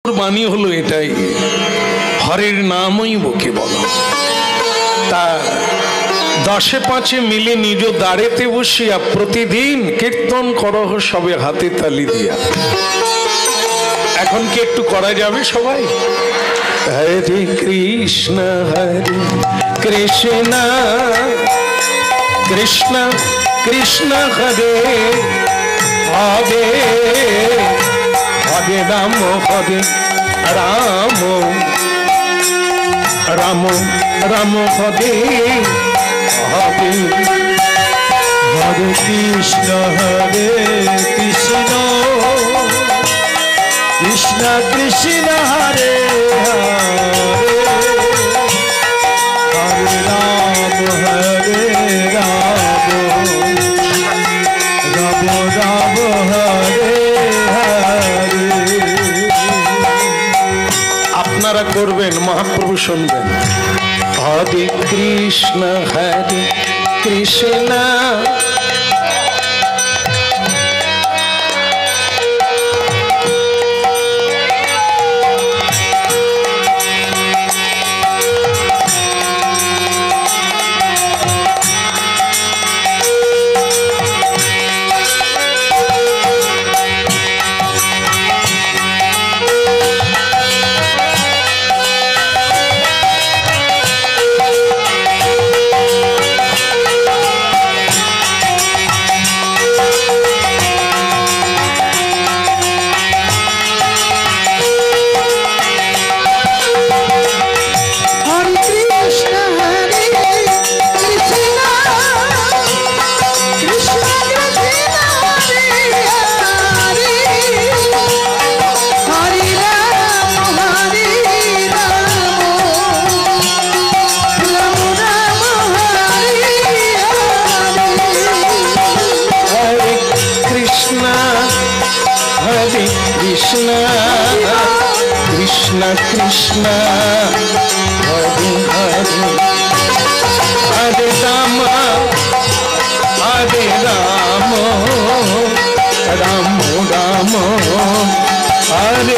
বাণী হলো এটাই, হরের নামই বুকে বলো। তা 10-5 মিলে নিজ দাঁড়েতে বসিয়া প্রতিদিন কীর্তন করহ সবে হাতে তালি দিয়া। এখন কি একটু করা যাবে সবাই? হরে কৃষ্ণ কৃষ্ণ কৃষ্ণ কৃষ্ণ হরে হরে হরে রাম হরে রাম রাম রাম হরে হরে হরে কৃষ্ণ কৃষ্ণ কৃষ্ণ কৃষ্ণ হরে হরে হরে রাম রাম রাম হরে হরে। আপনারা করবেন, মহাপ্রভু শুনবেন। হরে Krishna Krishna Krishna Krishna Hare Hare Hare Rama Hare Rama Rama Rama Hare Hare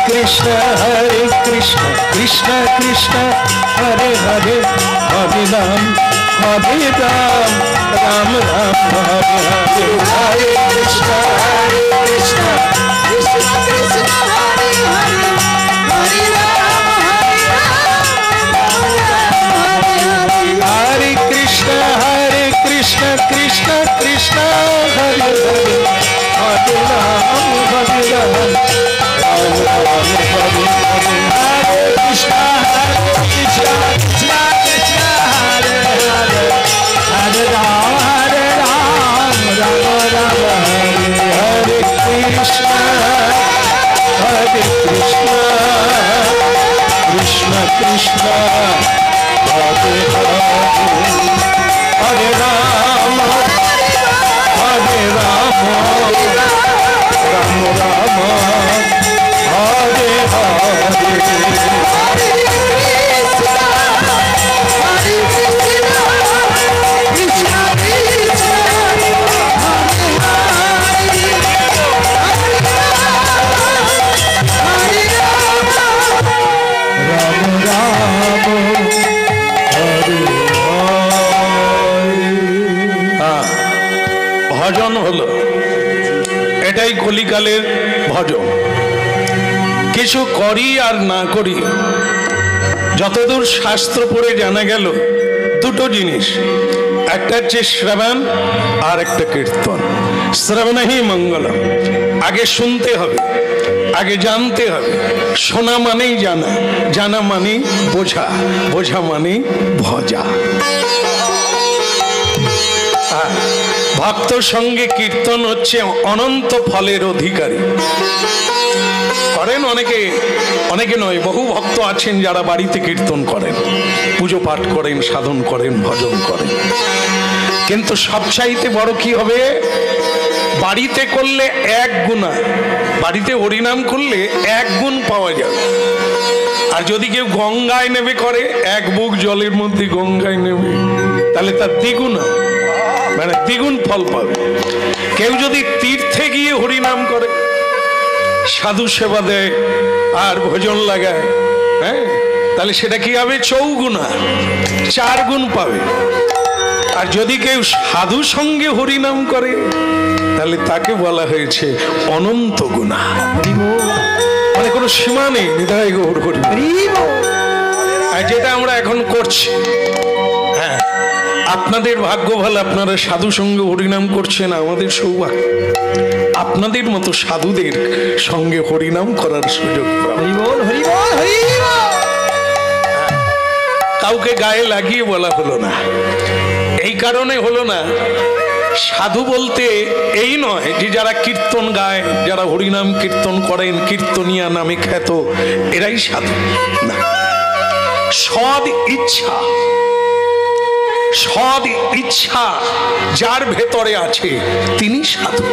Krishna Krishna Krishna Hare Hare Hare Ram Hare Ram Ram Ram Hare Hare Hare Krishna Krishna Krishna Krishna Hare Hare Hare Ram Hare Krishna Krishna Krishna Krishna Hare Hare Hare Ram Hare Ram Krishna Krishna Hare Hare Hare Rama Hare Rama Rama Rama Hare Hare Krishna Krishna ভজন হলো এটাই কলিকালের ভজন। কিছু করি আর না করি, যতদূর শাস্ত্র পড়ে জানা গেল দুটো জিনিস, একটা হচ্ছে শ্রবণ আর একটা কীর্তন। শ্রবণই মঙ্গলম, আগে শুনতে হবে, আগে জানতে হবে। শোনা মানেই জানা, জানা মানেই বোঝা, বোঝা মানেই ভজা। ভক্ত সঙ্গে কীর্তন হচ্ছে অনন্ত ফলের অধিকারী। করেন অনেকে, অনেকে নয়, বহু ভক্ত আছেন যারা বাড়িতে কীর্তন করেন, পুজো পাঠ করেন, সাধন করেন, ভজন করেন। কিন্তু সবচাইতে বড় কি হবে? বাড়িতে করলে 1 গুণা, বাড়িতে হরিনাম করলে 1 গুণ পাওয়া যাবে। আর যদি কেউ গঙ্গায় নেমে করে, 1 বুক জলের মধ্যে গঙ্গায় নেমে, তাহলে তার দ্বিগুণ, মানে দ্বিগুণ ফল পাবে। কেউ যদি তীর্থে গিয়ে হরিনাম করে, সাধু সেবা দেয় আর ভোজন লাগায়, হ্যাঁ, তাহলে সেটা কি হবে? 4 গুণা, 4 গুণ পাবে। আর যদি কেউ সাধু সঙ্গে হরিনাম করে, তাহলে তাকে বলা হয়েছে অনন্ত গুণা, মানে কোনো সীমা নেই। নিতাই গৌর হরি। আর যেটা আমরা এখন করছি, হ্যাঁ, আপনাদের ভাগ্য ভালো, আপনারা সাধু সঙ্গে হরিনাম করছেন, আমাদের সৌভাগ্য আপনাদের মতো সাধুদের সঙ্গে হরিনাম করার সুযোগ। কাউকে গায়ে লাগিয়ে বলা হলো না, এই কারণে হলো না, সাধু বলতে এই নয় যে যারা কীর্তন গায়, যারা হরিনাম কীর্তন করেন, কীর্তনিয়া নামে খ্যাত, এরাই সাধু না। সৎ ইচ্ছা, সৎ ইচ্ছা যার ভেতরে আছে তিনি সাধু।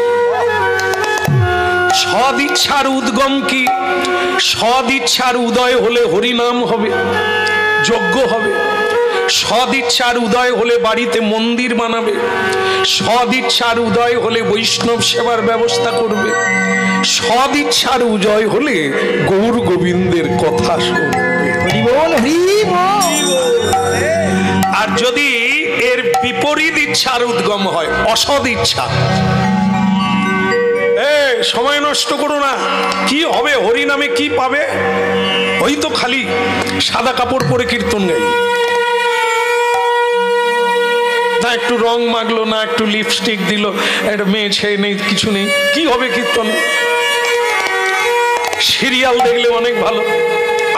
সৎ ইচ্ছার উদ্গম কি? সৎ ইচ্ছার উদয় হলে হরিনাম হবে, যজ্ঞ হবে। সৎ ইচ্ছার উদয় হলে বাড়িতে মন্দির বানাবে। সৎ ইচ্ছার উদয় হলে বৈষ্ণব সেবার ব্যবস্থা করবে। সৎ ইচ্ছার উদয় হলে গৌর গোবিন্দের কথা শুনবে। আর যদি এর বিপরীত ইচ্ছার উদ্গম হয়, অসৎ ইচ্ছা, সময় নষ্ট করো না, কি হবে হরিনামে, কি পাবে? ওই তো খালি সাদা কাপড় পরে কীর্তন গাই, না একটু রং মাগলো, না একটু লিপস্টিক দিল, একটা মেয়ে ছেয়ে নেই, কিছু নেই, কি হবে কীর্তন? সিরিয়াল দেখলে অনেক ভালো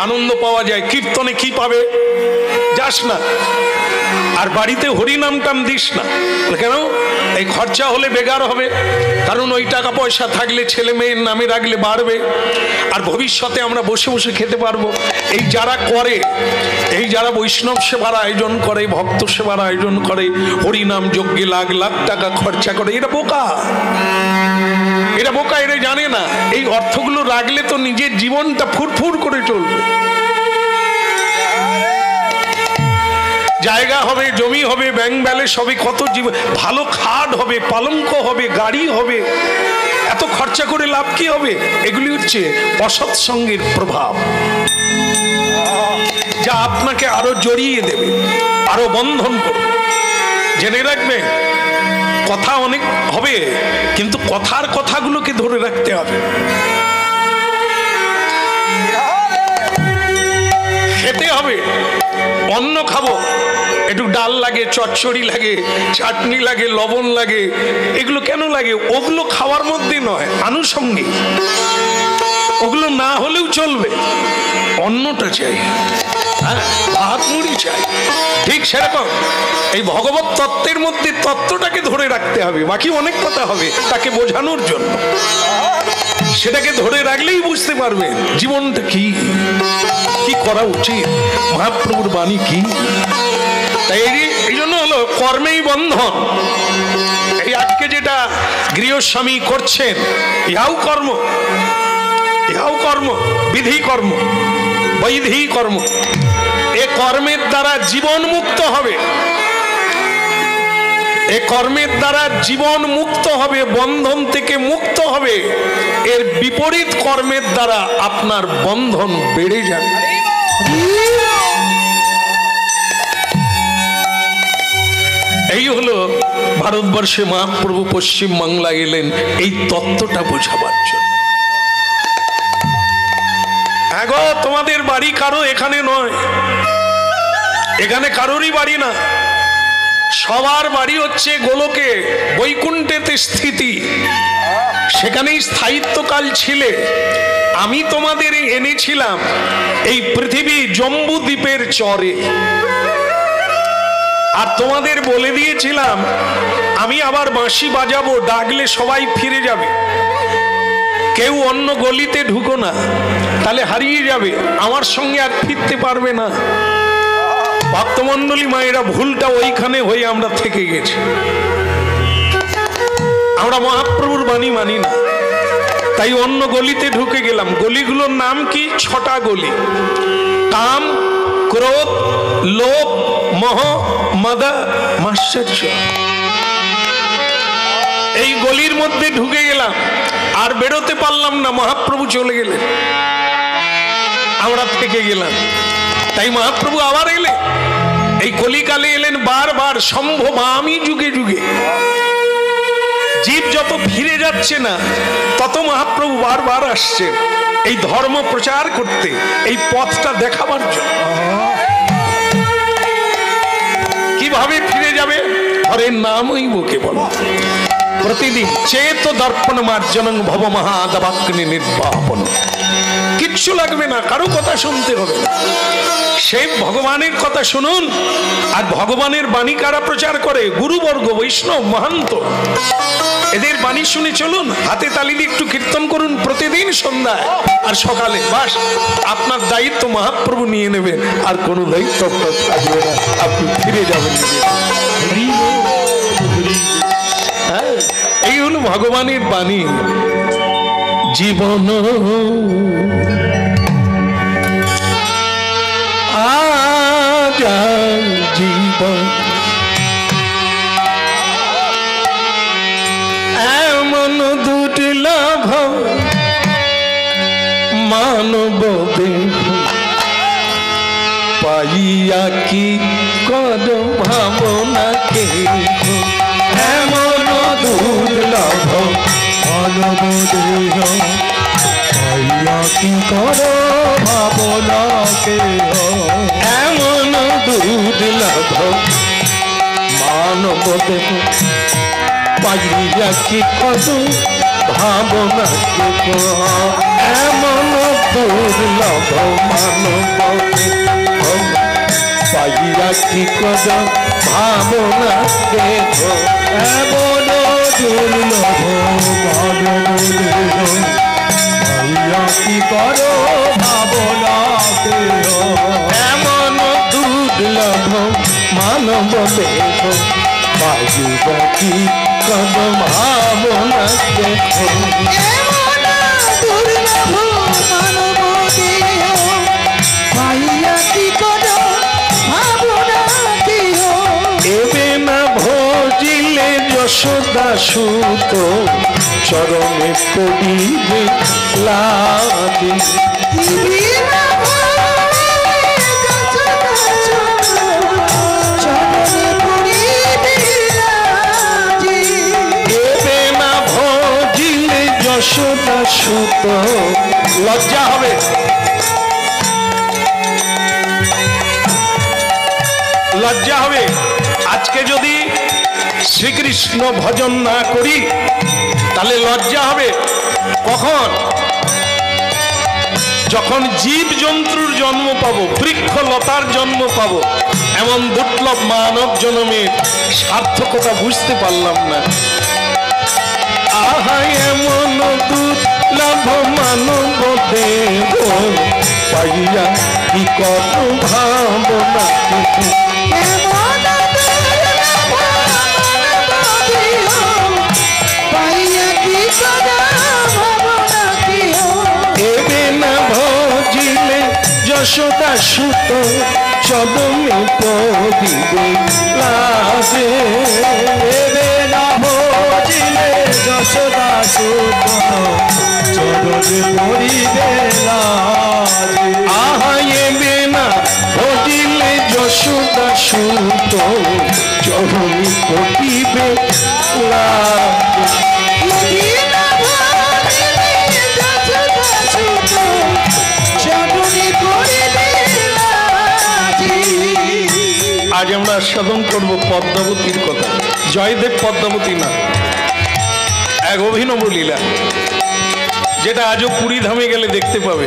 আনন্দ পাওয়া যায়, কীর্তনে কি পাবে? যাস না। আর বাড়িতে হরিনাম টাম দিস না, কেন? এই খরচা হলে বেগার হবে, কারণ ওই টাকা পয়সা থাকলে ছেলে মেয়ের নামে রাখলে বাড়বে, আর ভবিষ্যতে আমরা বসে বসে খেতে পারবো। এই যারা করে, এই যারা বৈষ্ণব সেবার আয়োজন করে, ভক্ত সেবার আয়োজন করে, হরিনাম যজ্ঞে লাখ লাখ টাকা খরচা করে, এরা বোকা, এরা বোকা, এরা জানে না এই অর্থগুলো রাখলে তো নিজের জীবনটা ফুরফুর করে চলবে। জায়গা হবে, জমি হবে, ব্যাংক ব্যালেন্স হবে, কত জীবন, ভালো খাট হবে, পালঙ্ক হবে, গাড়ি হবে, এত খরচা করে লাভ কি হবে? এগুলি হচ্ছে অসৎ সঙ্গের প্রভাব, যা আপনাকে আরো জড়িয়ে দেবে, আরো বন্ধন করবে। জেনে রাখবেন, কথা অনেক হবে, কিন্তু কথার কথাগুলোকে ধরে রাখতে হবে। খেতে হবে, অন্ন খাবো, একটু ডাল লাগে, চচ্চড়ি লাগে, চাটনি লাগে, লবণ লাগে, এগুলো কেন লাগে? ওগুলো খাওয়ার মধ্যে নয়, আনুষঙ্গিক, ওগুলো না হলেও চলবে, অন্নটা চাই, হ্যাঁ, ভাত মুড়ি চাই। ঠিক সেরকম এই ভগবত তত্ত্বের মধ্যে তত্ত্বটাকে ধরে রাখতে হবে, বাকি অনেক কথা হবে তাকে বোঝানোর জন্য। সেটাকে ধরে রাখলেই বুঝতে পারবেন জীবনটা কি, কি করা উচিত, মহাপ্রভুর বাণী কি। তাই এই জন্য হলো কর্মেই বন্ধন। এই আজকে যেটা গৃহস্বামী করছেন, ইহাও কর্ম, ইহাও কর্ম, বিধি কর্ম, বৈধি কর্ম। এ কর্মের দ্বারা জীবন মুক্ত হবে, এ কর্মের দ্বারা জীবন মুক্ত হবে, বন্ধন থেকে মুক্ত হবে। এর বিপরীত কর্মের দ্বারা আপনার বন্ধন বেড়ে যাবে। এই হলো ভারতবর্ষে মহাপ্রভু পশ্চিম বাংলায় এলেন এই তত্ত্বটা বোঝাবার জন্য। গো তোমাদের বাড়ি কারো এখানে নয়, এখানে কারোরই বাড়ি না, সবার বাড়ি হচ্ছে গোলকে, বৈকুণ্ঠেতে স্থিতি, সেখানেই স্থায়িত্বকাল ছিলে। আমি তোমাদের এনেছিলাম এই পৃথিবী জম্বু দ্বীপের চরে, আর তোমাদের বলে দিয়েছিলাম আমি আবার বাঁশি বাজাবো, ডাকলে সবাই ফিরে যাবে, কেউ অন্য গলিতে ঢুকো না, তাহলে হারিয়ে যাবে, আমার সঙ্গে আর ফিরতে পারবে না। ভক্তমণ্ডলী মায়েরা ভুলটা ওইখানে হয়ে আমরা থেকে গেছি। আমরা মহাপ্রভুর বাণী মানি না, তাই অন্য গলিতে ঢুকে গেলাম। গলিগুলোর নাম কি? 6টা গলি। কাম, ক্রোধ, লোভ, মোহ, মদ, মাৎসর্য। এই গলির মধ্যে ঢুকে গেলাম, আর বেরোতে পারলাম না। মহাপ্রভু চলে গেলেন, আমরা থেকে গেলাম। তাই মহাপ্রভু আবার এলেন, এই কলিকালে এলেন বারবার, সম্ভব আমি যুগে যুগে। জীব যত ফিরে যাচ্ছে না, তত মহাপ্রভু বারবার আসছেন এই ধর্ম প্রচার করতে, এই পথটা দেখাবার জন্য। কিভাবে ফিরে যাবে? হরের নামই বুকে বলো প্রতিদিন। চেত দর্পণ মার্জনং ভব মহাদবাগ্নি নির্বাপন। কিচ্ছু লাগবে না, কারো কথা শুনতে হবে না, সেই ভগবানের কথা শুনুন। আর ভগবানের বাণী কারা প্রচার করে? গুরুবর্গ, বৈষ্ণব, মহান্ত। এদের বাণী শুনে চলুন, হাতে তালি দিয়ে একটু কীর্তন করুন প্রতিদিন সন্ধ্যায় আর সকালে। বাস, আপনার দায়িত্ব মহাপ্রভু নিয়ে নেবেন, আর কোনো দায়িত্ব আপনার থাকবে না, আপনি ফিরে যাবেন। এই হলো ভগবানের বাণী। জীবন জীবন এমন দুর্লভ মানব দেহ, পাইয়া কি কর ভাবনাকে। এমন দুর্লভ মানব দেহ, পাইয়া কি কর ভাবনাকে। এমন দুর্লভ মানব দেহ, পাইয়া কি কর ভাবনাকে। এমন দুর্লভ মানব দেহ, পাইয়া কি কর ভাবনাকে। এমন দুর্লভ মানব দেহ, পাইয়া কি কর ভাবনাকে। এমন দুর্লভ মানব দেহ, পাইয়া কি কর ভাবনাকে। এমন দুর্লভ মানব দেহ, পাইয়া কি কর ভাবনাকে। এবে না ভজিলে যশোদা সুত, চরণে পড়িবে লাভে। এবে না ভজিলে যশোদা সুত, লজ্জা হবে, লজ্জা হবে। আজকে যদি শ্রীকৃষ্ণ ভজন না করি তাহলে লজ্জা হবে। কখন? যখন জীব জন্তুর জন্ম পাবো, বৃক্ষ লতার জন্ম পাবো। এমন দুর্লভ মানব জন্মের সার্থকতা বুঝতে পারলাম না। আহা এমন দুর্লভ মানব দেহ, পাইয়া কি কত ভাবনা। এবে না ভজিলে যশোদা সুত, চরণে পড়িবে লাভে। এবে না ভজিলে যশোদা সুত, চরণে পড়িবে লাভে। আহা এবে না ভজিলে যশোদা সুত, চরণে পড়িবে লাভে। আজ আমরা আস্বাদন করব পদ্মাবতীর কথা। জয়দেব পদ্মাবতী না, এক অভিনব লীলা, যেটা আজও পুরী ধামে গেলে দেখতে পাবে।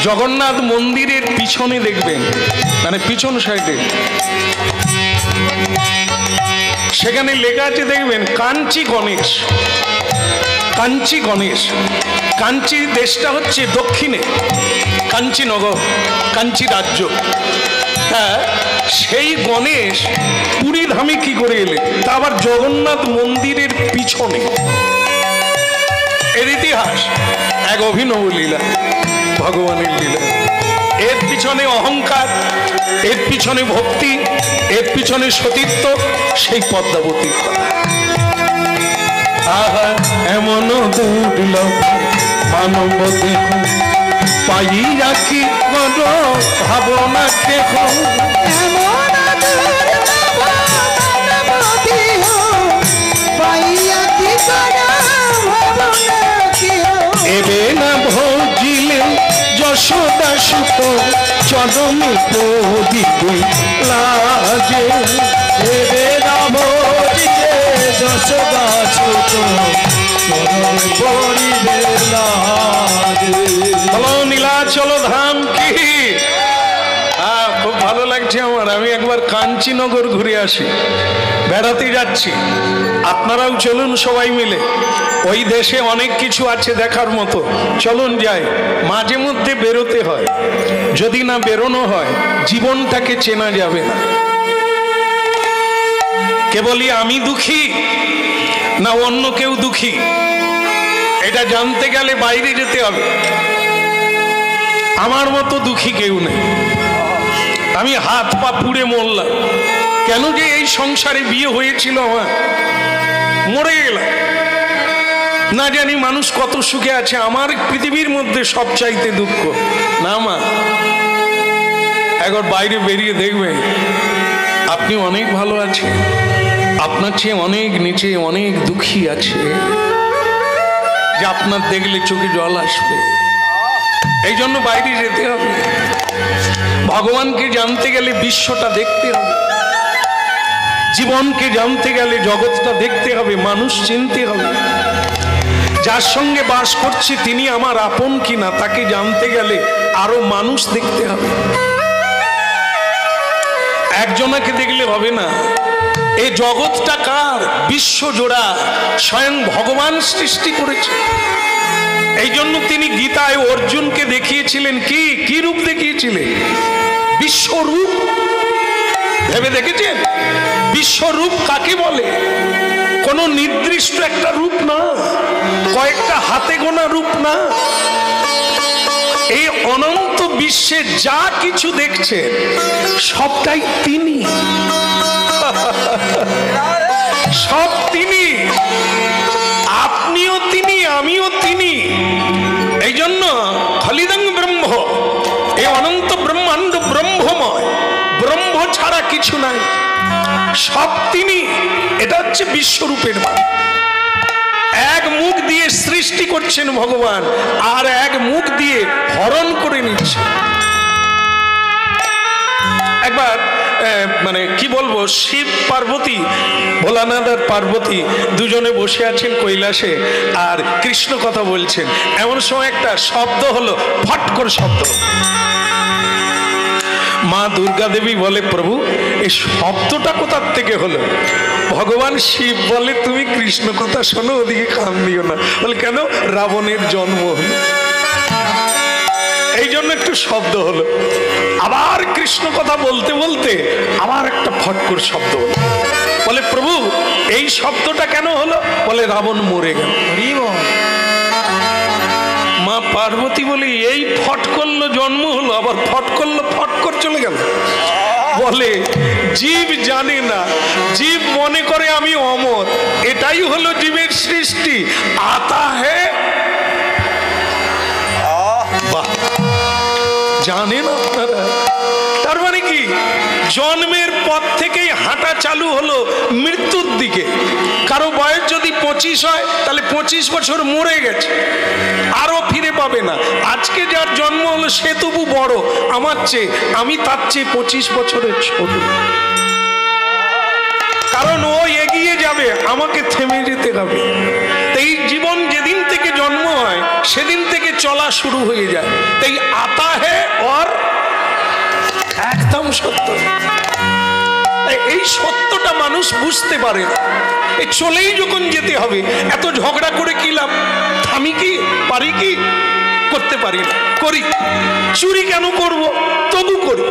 জগন্নাথ মন্দিরের পিছনে দেখবেন, মানে পিছন সাইডে সেখানে লেখা আছে দেখবেন কাঞ্চি গণেশ। কাঞ্চি গণেশ, কাঞ্চি দেশটা হচ্ছে দক্ষিণে, কাঞ্চিনগর, কাঞ্চি রাজ্য। হ্যাঁ, সেই গণেশ পুরী ধামে কি করে এলে, তা আবার জগন্নাথ মন্দিরের পিছনে। এর ইতিহাস এক অভিনব লীলা, ভগবানের লীলা। এর পিছনে অহংকার, এর পিছনে ভক্তি, এর পিছনে সতীত্ব, সেই পদ্মাবতীর কথা। আহা এমন দুর্লভ মানব দেহ, পাইয়া কি করো ভাবনা কেহ। এবে না ভজিলে যশোদা সুত চরণে পদিবে লাজে। এবে না ভজিলে যশোদা সুত চরণে পদিবে লাজে। চলো নীলাচল ধাম কি। খুব ভালো লাগছে আমার। আমি একবার কাঞ্চিনগর ঘুরে আসি, বেড়াতে যাচ্ছি। আপনারাও চলুন সবাই মিলে, ওই দেশে অনেক কিছু আছে দেখার মতো। চলুন যাই। মাঝে মধ্যে বেরোতে হয়, যদি না বেরোনো হয় জীবনটাকে চেনা যাবে না। কেবলই আমি দুঃখী না অন্য কেউ দুঃখী, এটা জানতে গেলে বাইরে যেতে হবে। আমার মতো দুঃখী কেউ নেই। আমি হাত পা পুড়ে মরলাম, কেন যে এই সংসারে বিয়ে হয়েছিল আমার, মরে গেলাম। না জানি মানুষ কত সুখে আছে, আমার পৃথিবীর মধ্যে সবচাইতে দুঃখ। না মা, একবার বাইরে বেরিয়ে দেখবেন আপনি অনেক ভালো আছেন, আপনার চেয়ে অনেক নিচে অনেক দুঃখী আছে, যে আপনার দেখলে চোখে জল আসবে। এই জন্য বাইরে যেতে হবে। ভগবানকে জানতে গেলে বিশ্বটা দেখতে হবে, জীবনকে জানতে গেলে জগৎটা দেখতে হবে, মানুষ চিনতে হবে। যার সঙ্গে বাস করছে তিনি আমার আপন কিনা তাকে জানতে গেলে আরো মানুষ দেখতে হবে। একজনকে দেখলে হবে না। এই জগৎটা কার? বিশ্ব জোড়া স্বয়ং ভগবান সৃষ্টি করেছে। এই জন্য তিনি গীতায় অর্জুনকে দেখিয়েছিলেন কি কি রূপ দেখিয়েছিলেন? বিশ্বরূপ। ভেবে দেখেছেন বিশ্বরূপ কাকে বলে? কোন নির্দিষ্ট একটা রূপ না, কয়েকটা হাতে গোনা রূপ না। এই অনন্ত বিশ্বে যা কিছু দেখছেন সবটাই তিনি, সব তিনি। আপনিও তিনি, আমিও তিনি। এই জন্য খলিদং ব্রহ্ম, এই অনন্ত ব্রহ্মাণ্ড ব্রহ্মময়, ব্রহ্ম ছাড়া কিছু নাই, সব তিনি। এটা হচ্ছে বিশ্বরূপের মান। এক মুখ দিয়ে সৃষ্টি করছেন ভগবান, আর এক মুখ দিয়ে হরণ করে নিচ্ছেন। একবার মানে কি বলবো, শিব পার্বতী, ভোলানাথ আর পার্বতী দুজনে বসে আছেন কৈলাসে, আর কৃষ্ণ কথা বলছেন। এমন সময় একটা শব্দ হলো, ফটকর শব্দ। মা দুর্গা দেবী বলে, প্রভু এই শব্দটা কোথার থেকে হলো? ভগবান শিব বলে, তুমি কৃষ্ণ কথা শোনো, ওদিকে কান দিও না। বলে কেন? রাবণের জন্ম হলো, এই জন্য একটু শব্দ হলো। আবার কৃষ্ণ কথা বলতে বলতে আবার একটা ফটকর শব্দ হলো। বলে প্রভু এই শব্দটা কেন হলো? বলে রাবণ মরে গেল। মা পার্বতী বলি, এই ফট করলো জন্ম হলো, আবার ফট করলো ফটকর চলে গেল। বলে জীব জানে না, জীব মনে করে আমি অমর, এটাই হলো জীবের সৃষ্টি। আতা হে, জানেন আপনারা? তার মানে কি, জন্মের পর থেকেই হাঁটা চালু হলো মৃত্যুর দিকে। কারো বয়স যদি 25 হয় তাহলে 25 বছর মরে গেছে, আরো ফিরে পাবে না। আজকে যার জন্ম হলো সে তবু বড় আমার চেয়ে, আমি তার চেয়ে 25 বছরের ছোট। কারণ ও এগিয়ে যাবে। যাবে, আমাকে থেমে যেতে হবে। এই জীবন যেদিন থেকে জন্ম হয় সেদিন থেকে চলা শুরু হয়ে যায়। তাই আতা হে আর একদম সত্য। এই সত্যটা মানুষ বুঝতে পারে না। এই চলেই যখন যেতে হবে, এত ঝগড়া করে কি লাভ? থামি কি পারি কি? করতে পারি না, করি। চুরি কেন করব? তবু করি,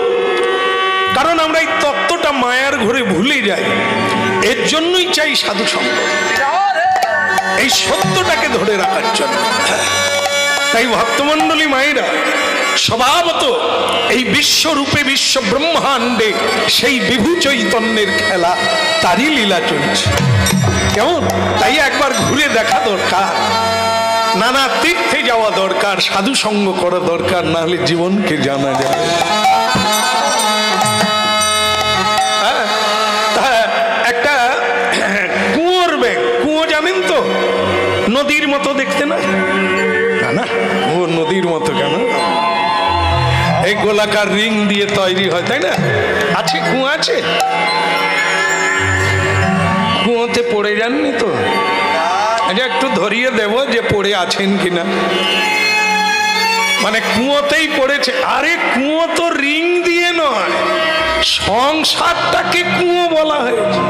কারণ আমরা এই তত্ত্বটা মায়ার ঘরে ভুলে যাই। এর জন্যই চাই সাধু সঙ্গ, এই সত্যটাকে ধরে রাখার জন্য। তাই ভক্তমণ্ডলী মায়েরা, স্বভাবত এই বিশ্বরূপে বিশ্ব ব্রহ্মাণ্ডে সেই বিভু চৈতন্যের খেলা, তারই লীলা চলছে। কেমন? তাই একবার ঘুরে দেখা দরকার, নানা তীর্থে যাওয়া দরকার, সাধু সঙ্গ করা দরকার, নাহলে জীবনকে জানা যাবে। একটা কুয়োর ব্যাগ, কুয়ো জানেন তো, নদীর মতো দেখতে না? না, ও নদীর মতো কেন? এই গোলাকার রিং দিয়ে তৈরি হয়, তাই না? আছে, কুয়ো আছে। কুয়োতে পড়ে যাননি তো? আচ্ছা, একটু ধরিয়ে দেব যে পড়ে আছেন কিনা। মানে কুয়োতেই পড়েছে। আরে কুয়ো তো রিং দিয়ে নয়, সংসারটাকে কুয়ো বলা হয়েছে।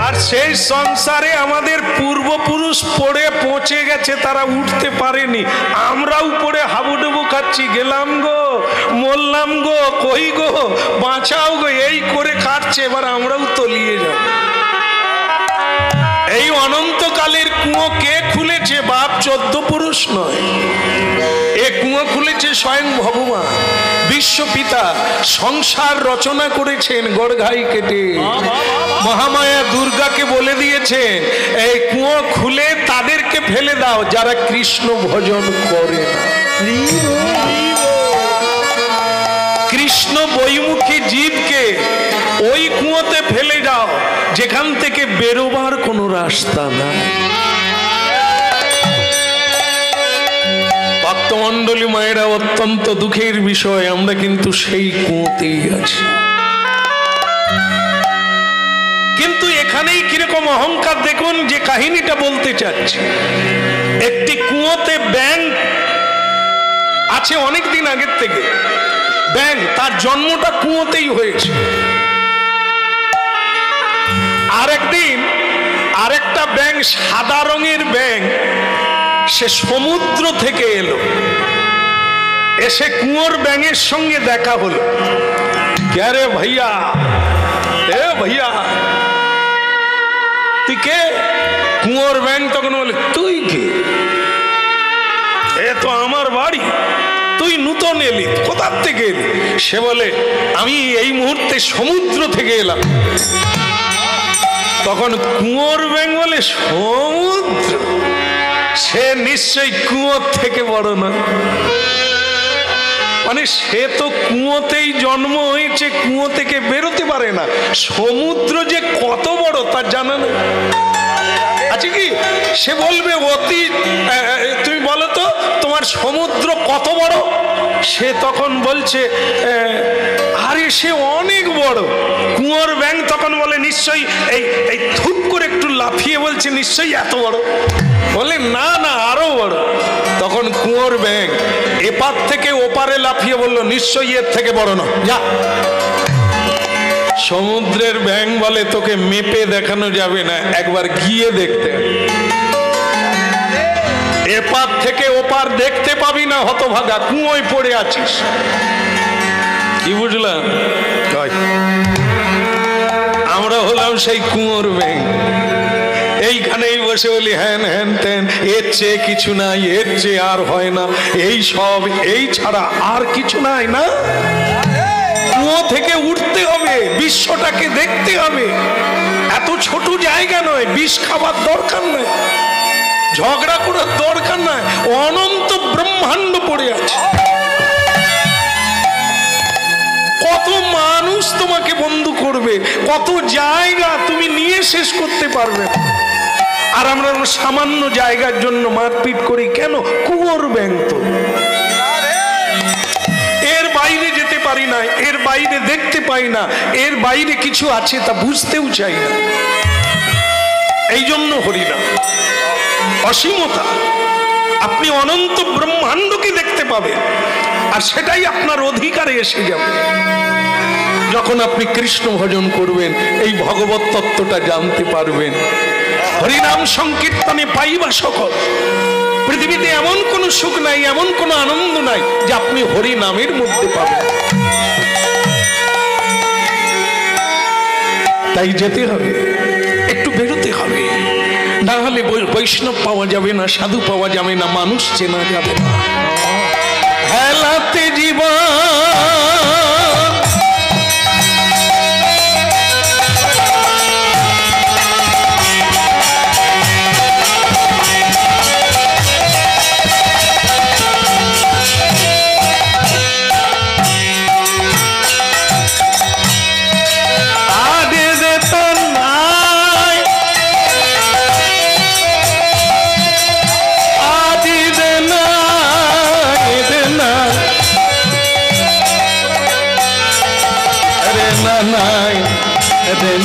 আর সেই সংসারে আমাদের পূর্বপুরুষ পড়ে পৌঁছে গেছে, তারা উঠতে পারেনি। আমরাও পড়ে হাবুডুবু খাচ্ছি, গেলাম গো, মরলাম গো, কই গো, বাঁচাও গো, এই করে কাটছে। এবার আমরাও তলিয়ে যাব। এই অনন্তকালের কুয়ো কে খুলেছে? বাপ 14 পুরুষ নয়, এ কুয়ো খুলেছে স্বয়ং ভগবান বিশ্বপিতা। সংসার রচনা করেছেন গড়ঘাই কেটে। মহামায়া দুর্গাকে বলে দিয়েছেন, এই কুয়ো খুলে তাদেরকে ফেলে দাও যারা কৃষ্ণ ভজন করে না। কৃষ্ণ বৈমুখী জীবকে ওই কুয়োতে ফেলে দাও যেখান থেকে বেরোবার কোনো রাস্তা নাই। ভক্তমণ্ডলী মায়েরা, অত্যন্ত দুঃখের বিষয়, আমরা কিন্তু সেই কুয়োতেই আছি। কিন্তু এখানেই কিরকম অহংকার দেখুন, যে কাহিনীটা বলতে চাচ্ছি। একটি কুয়োতে ব্যাঙ আছে অনেক দিন আগের থেকে। ব্যাঙ, তার জন্মটা কুয়োতেই হয়েছে। আরেকদিন আরেকটা ব্যাঙ, সাদা রঙের ব্যাঙ, সে সমুদ্র থেকে এলো, এসে কুয়োর ব্যাঙের সঙ্গে দেখা হলো। কে রে ভাইয়া, এ ভাইয়া তুই কে? কুয়োর ব্যাঙ তখন বলে, তুই কে? এ তো আমার বাড়ি, তুই নূতন এলি, কোথার থেকে এলি? সে বলে, আমি এই মুহূর্তে সমুদ্র থেকে এলাম। তখন কুয়োর ব্যাঙ বলে, সমুদ্র? সে নিশ্চয়ই কুয়োর থেকে বড় না। মানে সে তো কুয়োতেই জন্ম হয়েছে, কুয়ো থেকে বেরোতে পারে না। সমুদ্র যে কত বড় তার জানা নেই। আছে কি? সে বলবে, অতি, তুমি বলো তো তোমার সমুদ্র কত বড়? সে তখন বলছে, আরে সে অনেক বড়। কুয়োর ব্যাঙ তখন বলে, নিশ্চয়ই এই থুপ করে একটু লাফিয়ে বলছে, নিশ্চয়ই এত বড়। বলে, না না, আরো বড়। তখন কুয়োর ব্যাঙ এপার থেকে ওপারে লাফিয়ে বলল, নিশ্চয়ই এর থেকে বড় না, যা। সমুদ্রের ব্যাঙ বলে, তোকে মেপে দেখানো যাবে না, একবার গিয়ে দেখতে। এপার থেকে ওপার দেখতে পাবি না, হতভাগা, কুয়োয় পড়ে আছিস। কি বুঝলাম? আমরা হলাম সেই কুয়োর ব্যাঙ। এইখানেই বসে বলি, হ্যান হ্যান তেন, এর চেয়ে কিছু নাই, এর চেয়ে আর হয় না, এই সব, এই ছাড়া আর কিছু নাই। না, কুয়ো থেকে উঠতে হবে, বিশ্বটাকে দেখতে হবে। এত ছোট জায়গা নয়, বিষ খাবার দরকার নয়, ঝগড়া করার দরকার নয়। অনন্ত ব্রহ্মাণ্ড পড়ে আছে। কত মানুষ তোমাকে বন্ধু করবে, কত জায়গা তুমি নিয়ে শেষ করতে পারবে। আর আমরা সামান্য জায়গার জন্য মারপিট করি কেন? কুয়োর ব্যাঙ তো, এর বাইরে যেতে পারি না, এর বাইরে দেখতে পাই না, এর বাইরে কিছু আছে তা বুঝতেও চাই না। এই জন্য হরিনাম অসীমতা। আপনি অনন্ত ব্রহ্মাণ্ডকে দেখতে পাবেন, আর সেটাই আপনার অধিকারে এসে যাবে যখন আপনি কৃষ্ণ ভজন করবেন। এই ভগবত তত্ত্বটা জানতে পারবেন। হরিনাম সংকীর্তনে পাইবা সকল। পৃথিবীতে এমন কোন সুখ নাই, এমন কোন আনন্দ নাই যে আপনি হরিনামের মধ্যে পাবেন। তাই যেতে হবে, একটু বেরোতে হবে, না হলে বৈষ্ণব পাওয়া যাবে না, সাধু পাওয়া যাবে না, মানুষ চেনা যাবে না। হেলাতে জীবন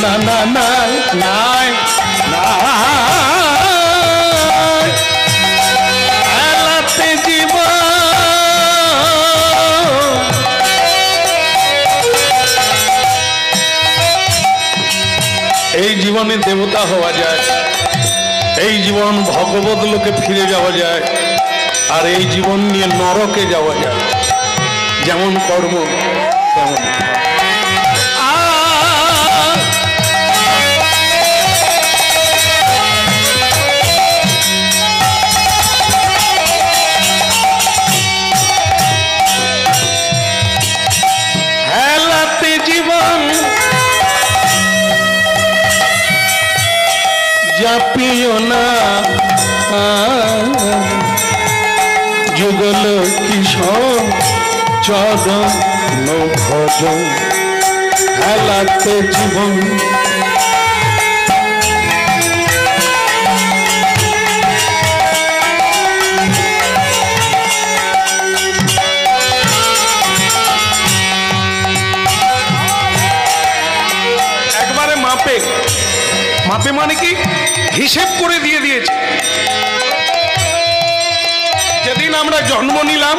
না না নাই নাই এলাতে জীবন। এই জীবনে দেবতা হওয়া যায়, এই জীবন ভগবত লোকে ফিরে যাওয়া যায়, আর এই জীবন নিয়ে নরকে যাওয়া যায়। যেমন কর্ম তেমন জাপিও না যুগল কিশোর চরণ ভজ হেলাতে জীবন। একবারে মাপে মাপে মানে কি হিসেব করে দিয়ে দিয়েছে। যেদিন আমরা জন্ম নিলাম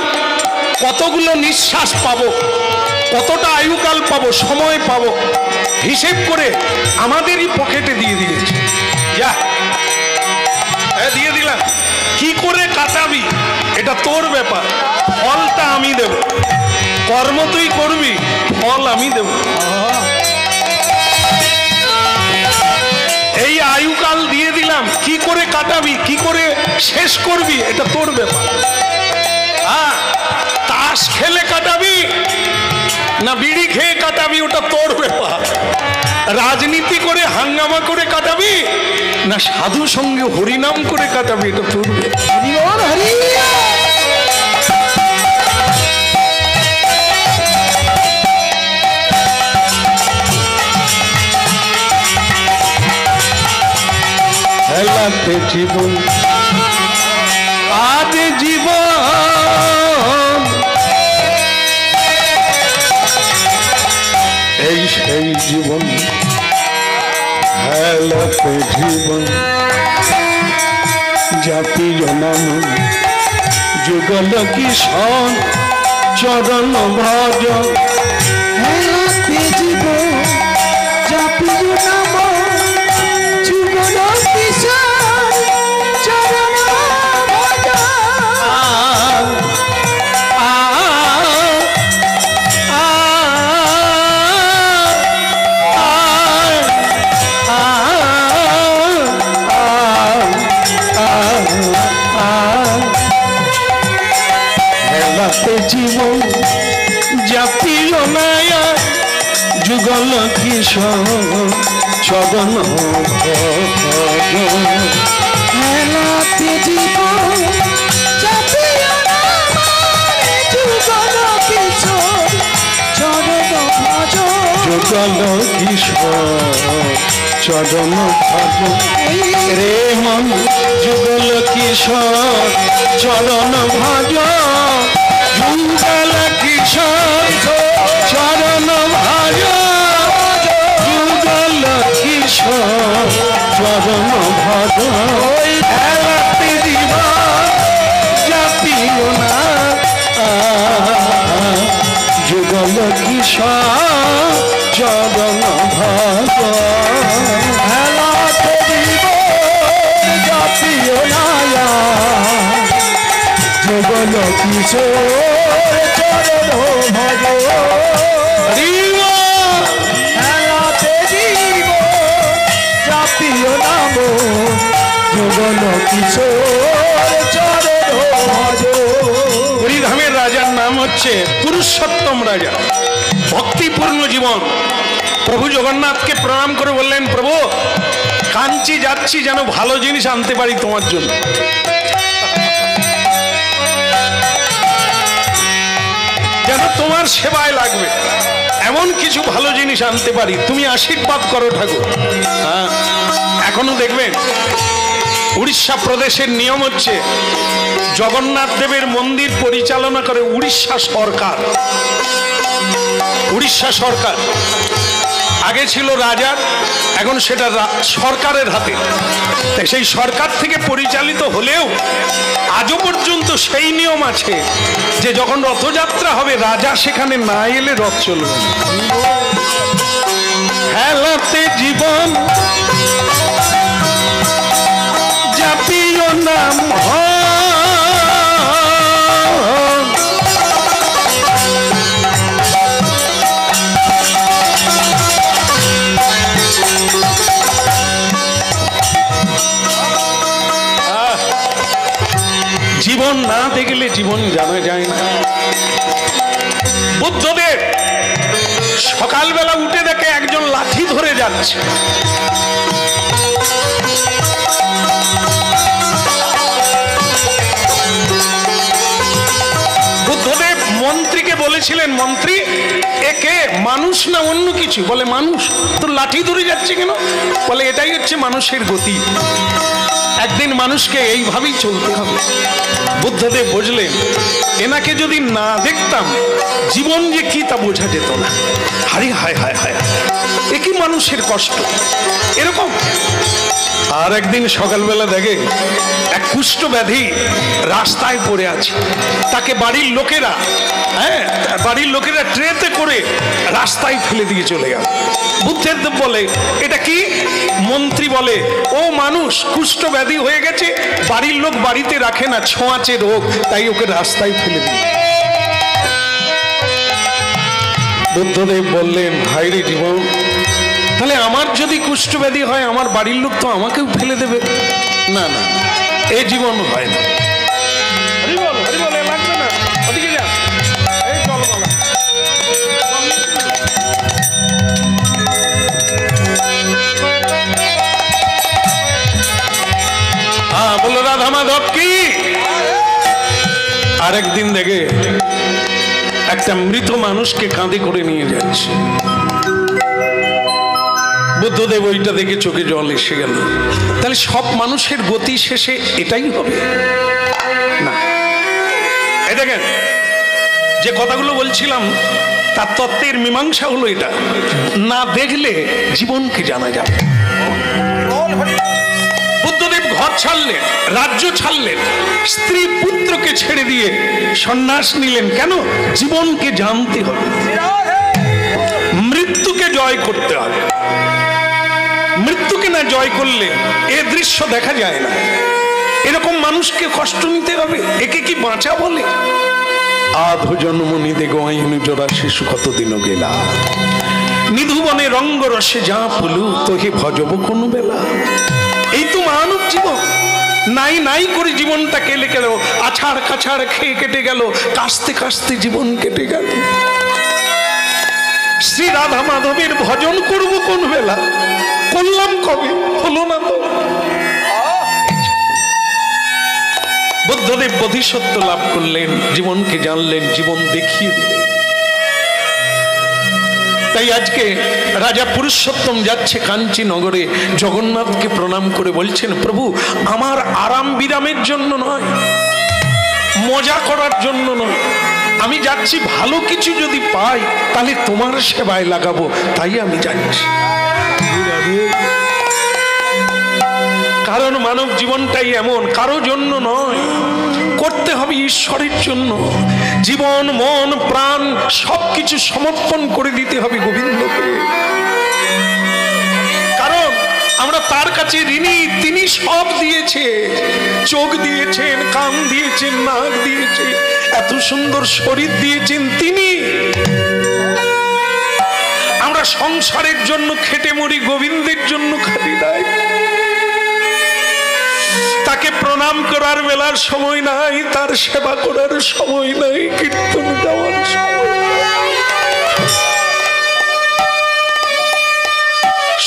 কতগুলো নিঃশ্বাস পাবো, কতটা আয়ুকাল পাবো, সময় পাবো, হিসেব করে আমাদেরই পকেটে দিয়ে দিয়েছে। যা দিয়ে দিলাম, কি করে কাটাবি এটা তোর ব্যাপার, ফলটা আমি দেব। কর্ম তুই করবি, ফল আমি দেব। এই আয়ুকাল দিয়ে দিলাম, কি করে কাটাবি, কি করে শেষ করবি এটা তোর ব্যাপার। তাস খেলে কাটাবি না বিড়ি খেয়ে কাটাবি ওটা তোর ব্যাপার। রাজনীতি করে হাঙ্গামা করে কাটাবি না সাধু সঙ্গে হরিনাম করে কাটাবি এটা তোর ব্যাপার। হেলাতে জীবন আজ জীবন, এই সেই জীবন হেলাতে জীবন। জাতি জনম যুগল কিশোর চরণ ভজ হেলাতে জীবন জাতি জনম যুগল কিশোর চরণ ভজ। হেলাতে জীবন জাতি মায়া যুগল কিশোর চরণ ভজ। হেলাতে জীবন জাতি যুগল কিশোর চরণ ভজ। যুগল কিশোর চরণ ভজ রে মন, যুগল কিশোর চরণ ভজ। যুগল কিশোর চরণ ভজ যুগল কিশোর চরণ ভজ হেলাতে জীবন যাপিও না যুগল কিশোর চরণ ভজ হেলাতে জীবন যাপিও না যুগল কিশোর চরণ ভজ হেলাতে জীবন যাপিও না যুগল কিশোর চরণ ভজ। হরিধামের রাজার নাম হচ্ছে পুরুষোত্তম রাজা, ভক্তিপূর্ণ জীবন। প্রভু জগন্নাথকে প্রণাম করে বললেন, প্রভু কাঞ্চি যাচ্ছি যেন ভালো জিনিস আনতে পারি তোমার জন্য। যেন তোমার সেবায় লাগবে এমন কিছু ভালো জিনিস আনতে পারি, তুমি আশীর্বাদ করো ঠাকুর। হ্যাঁ, এখনো দেখবেন উড়িষ্যা প্রদেশের নিয়ম হচ্ছে জগন্নাথ দেবের মন্দির পরিচালনা করে উড়িষ্যা সরকার। উড়িষ্যা সরকার আগে ছিল রাজার, এখন সেটা সরকারের হাতে। তাই সেই সরকার থেকে পরিচালিত হলেও আজও পর্যন্ত সেই নিয়ম আছে যে যখন রথযাত্রা হবে রাজা সেখানে না এলে রথ চলবে। হেলাতে জীবন যাপিও নাম জীবন না দেখলে জীবন জানা যায় না। বুদ্ধদেব সকালবেলা উঠে দেখে একজন লাঠি ধরে যাচ্ছে। বুদ্ধদেব মন্ত্রীকে বলেছিলেন, মন্ত্রী একে মানুষ না অন্য কিছু? বলে মানুষ। তো লাঠি ধরে যাচ্ছে কেন? বলে এটাই হচ্ছে মানুষের গতি, একদিন মানুষকে এইভাবেই চলতে হবে। বুদ্ধদেব বুঝলেন এনাকে যদি না দেখতাম জীবন যে কি তা বোঝা যেত না। হায় হায় হায় হায়, এ কি মানুষের কষ্ট এরকম। আর একদিন সকালবেলা দেখে এক কুষ্ঠ ব্যাধি রাস্তায় পড়ে আছে। তাকে বাড়ির লোকেরা ট্রেতে করে রাস্তায় ফেলে দিয়ে চলে গেল। বুদ্ধদেব বলে এটা কি? মন্ত্রী বলে ও মানুষ কুষ্ঠ ব্যাধি হয়ে গেছে, বাড়ির লোক বাড়িতে রাখে না, ছোঁয়াচে রোগ, তাই ওকে রাস্তায় ফেলে দিয়ে। বুদ্ধদেব বললেন হায় রে জীবন, তাহলে আমার যদি কুষ্ঠ ব্যাধি হয় আমার বাড়ির লোক তো আমাকেও ফেলে দেবে। না না, এ জীবন হয় না। বলো রাধা মাধব কি? আরেকদিন দেখে একটা মৃত মানুষকে কাঁধে করে নিয়ে যাচ্ছে। বুদ্ধদেব ওইটা দেখে চোখে জল এসে গেল। তাহলে সব মানুষের গতি শেষে এটাই হবে না। এই দেখেন যে কথাগুলো বলছিলাম তার তত্ত্বের মীমাংসা হলো এটা, না দেখলে জীবনকে জানা যাবে। বুদ্ধদেব ঘর ছাড়লেন, রাজ্য ছাড়লেন, স্ত্রী পুত্রকে ছেড়ে দিয়ে সন্ন্যাস নিলেন। কেন? জীবনকে জানতে হবে, মৃত্যুকে জয় করতে হবে। মৃত্যুকে না জয় করলে এ দৃশ্য দেখা যায় না। এরকম মানুষকে কষ্ট নিতে হবে, একে কি বাঁচা বলে? আধো জন্ম নিদে গোয়াইনু জোড়া শিশু কতদিন গেলা, নিধুবনে রঙ্গ রসে যা ফুলু তোকে ভজব কোন বেলা। এই তো মানব জীবন। নাই নাই করে জীবনটা কেটে গেল, আছাড় কাছাড় খেয়ে কেটে গেল, কাস্তে কাস্তে জীবন কেটে গেল। শ্রী রাধা মাধবের ভজন করব কোন বেলা? করলাম কবে? হলো না তো। বুদ্ধদেব বোধিসত্ত্ব লাভ করলেন, জীবনকে জানলেন, জীবন দেখিয়ে দিলেন। তাই আজকে রাজা পুরুষোত্তম যাচ্ছে কাঞ্চি নগরে, জগন্নাথকে প্রণাম করে বলছেন প্রভু আমার আরাম বিরামের জন্য নয়, মজা করার জন্য নয়, আমি যাচ্ছি ভালো কিছু যদি পাই তাহলে তোমার সেবায় লাগাবো, তাই আমি যাচ্ছি। কারণ মানব জীবনটাই এমন, কারো জন্য নয়, করতে হবে ঈশ্বরের জন্য। জীবন, মন, প্রাণ সবকিছু সমর্পণ করে দিতে হবে গোবিন্দকে। কারণ আমরা তার কাছে ঋণী, তিনি সব দিয়েছে। চোখ দিয়েছেন, কান দিয়েছেন, নাক দিয়েছে, এত সুন্দর শরীর দিয়েছেন তিনি। আমরা সংসারের জন্য খেটে মরি, গোবিন্দের জন্য খাটি নাই। তাকে প্রণাম করার বেলার সময় নাই, তার সেবা করার সময় নাই, কীর্তন গাওয়ার সময় নাই।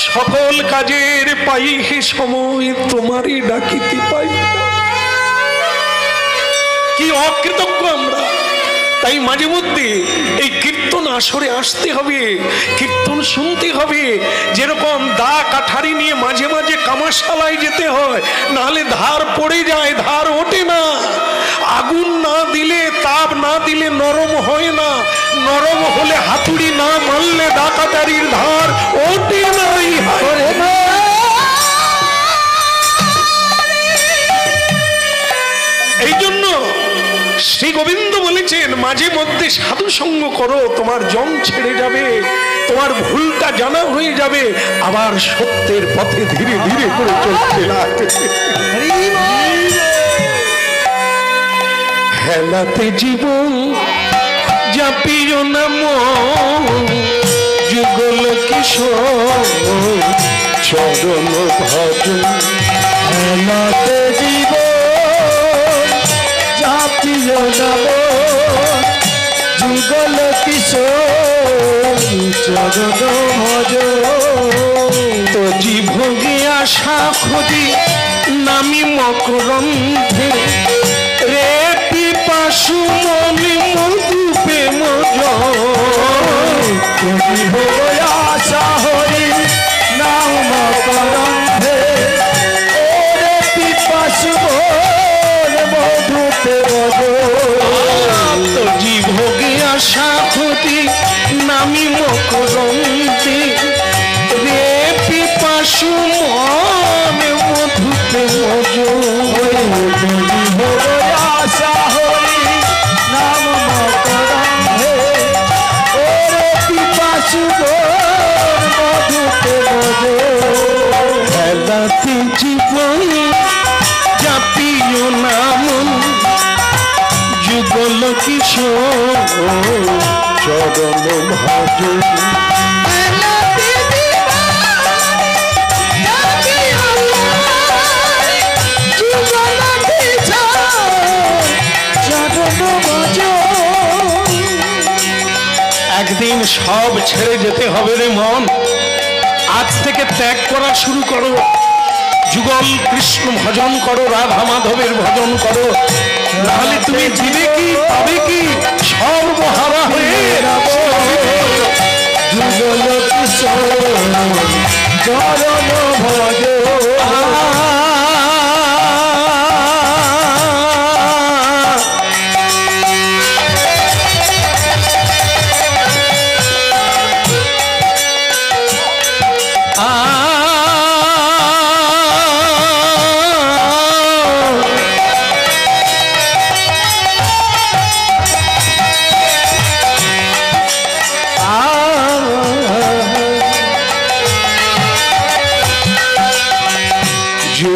সকল কাজের পাই হে সময়, তোমারই ডাকিতে পাই না। কি অকৃতজ্ঞ আমরা! তাই মাঝে মধ্যে এই কীর্তন আসরে আসতে হবে, কীর্তন শুনতে হবে। যেরকম দা কাঠারি নিয়ে মাঝে মাঝে কামাশালায় যেতে হয়, নাহলে ধার পড়ে যায়, ধার ওঠে না। আগুন না দিলে, তাপ না দিলে নরম হয় না। নরম হলে হাতুড়ি না মারলে দা কাঠারির ধার ওঠে নাই। এই জন্য শ্রী গোবিন্দ বলেছেন, মাঝে মধ্যে সাধু সঙ্গ করো, তোমার জং ছেড়ে যাবে, তোমার ভুলটা জানা হয়ে যাবে, আবার সত্যের পথে ধীরে ধীরে করে চলতে লাগবে। হেলাতে জীবন জাপিও নাম, যুগল কিশোর চরণ ভজন। হেলাতে জীবন জাপিও নাম, যুগল কিশোর চরণ ভজন। তো জীবগে আশা খুঁজি নামি মকরন্ধে, রে পিপাসু মনি মধু প্রেম আশা হরি নাম মকরন্ধে, রে পিপাসু মধু প্রেম। তো জীবগে আশা খুঁজি নামি মকরন্ধে, রে পিপাসু মনে মধু প্রেম। আশা হরি নাম মকরন্ধে, ওরে পিপাসু মধু প্রেম। হেলাতে জীবন জাপিও নাম, যুগল কিশোর চরণ ভজন। একদিন সব ছেড়ে যেতে হবে রে মন। আজ থেকে ত্যাগ করা শুরু করো, যুগল কৃষ্ণ ভজন করো, রাধা মাধবের ভজন করো, নাহলে তুমি দিবে কি পাবে কি সর্বহারা হয়ে। যুগল কিশোর চরণ ভজন।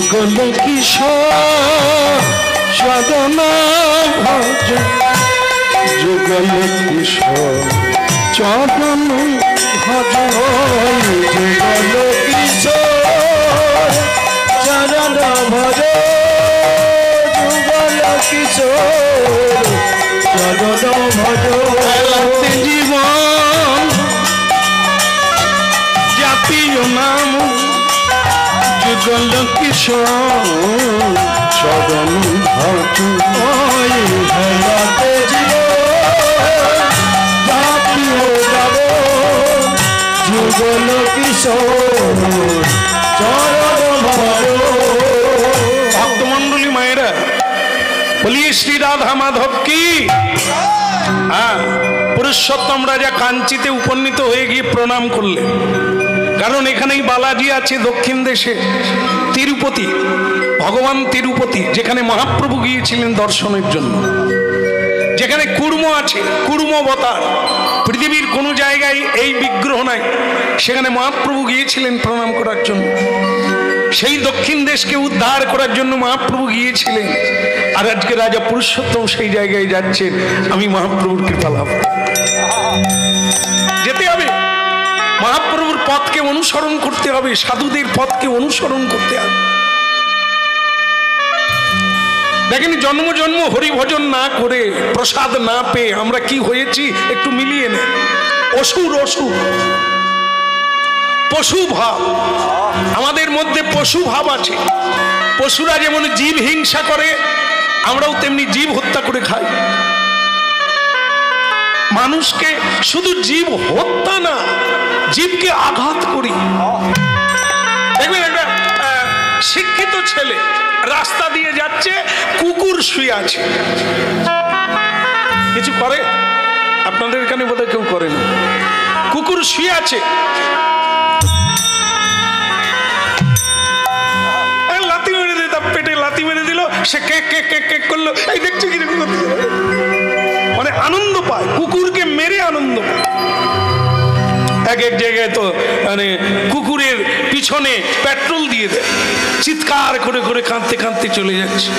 যুগল কিশোর চরণ ভজন, যুগল কিশোর চরণ ভজন। যুগল কিশোর চরণ ভজন, যুগল কিশোর চরণ ভজন। হেলাতে জীবন জাপিও নাম, যুগল কিশোর চরণ ভজন। হেলাতে জীবন জাপিও নাম, যুগল কিশোর চরণ ভজন। ভক্তমন্ডলী মায়েরা বলিয়ে শ্রী রাধা মাধব কি। হ্যাঁ, পুরুষোত্তম রাজা কাঞ্চিতে উপনীত হয়ে গিয়ে প্রণাম করলেন, কারণ এখানেই বালাজি আছে। দক্ষিণ দেশে তিরুপতি, ভগবান তিরুপতি, যেখানে মহাপ্রভু গিয়েছিলেন দর্শনের জন্য, যেখানে কুর্ম আছে, কুর্ম অবতার। পৃথিবীর কোনো জায়গায় এই বিগ্রহ নাই, সেখানে মহাপ্রভু গিয়েছিলেন প্রণাম করার জন্য। সেই দক্ষিণ দেশকে উদ্ধার করার জন্য মহাপ্রভু গিয়েছিলেন। আর আজকে রাজা পুরুষোত্তম সেই জায়গায় যাচ্ছেন। আমি মহাপ্রভুর কৃপা লাভ, যেতে হবে, মহাপ্রভুর পথকে অনুসরণ করতে হবে, সাধুদের পথকে অনুসরণ করতে হবে। দেখেন, জন্ম জন্ম হরিভজন না করে, প্রসাদ না পেয়ে আমরা কি হয়েছি একটু মিলিয়ে নে। অসুর, অসুর, পশু ভাব আমাদের মধ্যে, পশু ভাব আছে। পশুরা যেমন জীব হিংসা করে, আমরাও তেমনি জীব হত্যা করে খাই। মানুষকে শুধু জীব হত্যা না, জীবকে আঘাত করি। দেখবেন একটা শিক্ষিত ছেলে রাস্তা দিয়ে যাচ্ছে, কুকুর শুয়ে আছে, কিছু করে? আপনাদের এখানে বোধহয় কেউ করে না। কুকুর শুয়ে আছে, লাথি মেরে দিল, তার পেটে লাথি মেরে দিল, সে কেক কেক কেক কেক করলো। এই দেখছি কিরকম, মানে আনন্দ পায়, কুকুরকে মেরে আনন্দ পায়। এক এক জায়গায় তো মানে কুকুরের পিছনে পেট্রোল দিয়ে দেয়, চিৎকার করে করে কাঁদতে কাঁদতে চলে যাচ্ছে,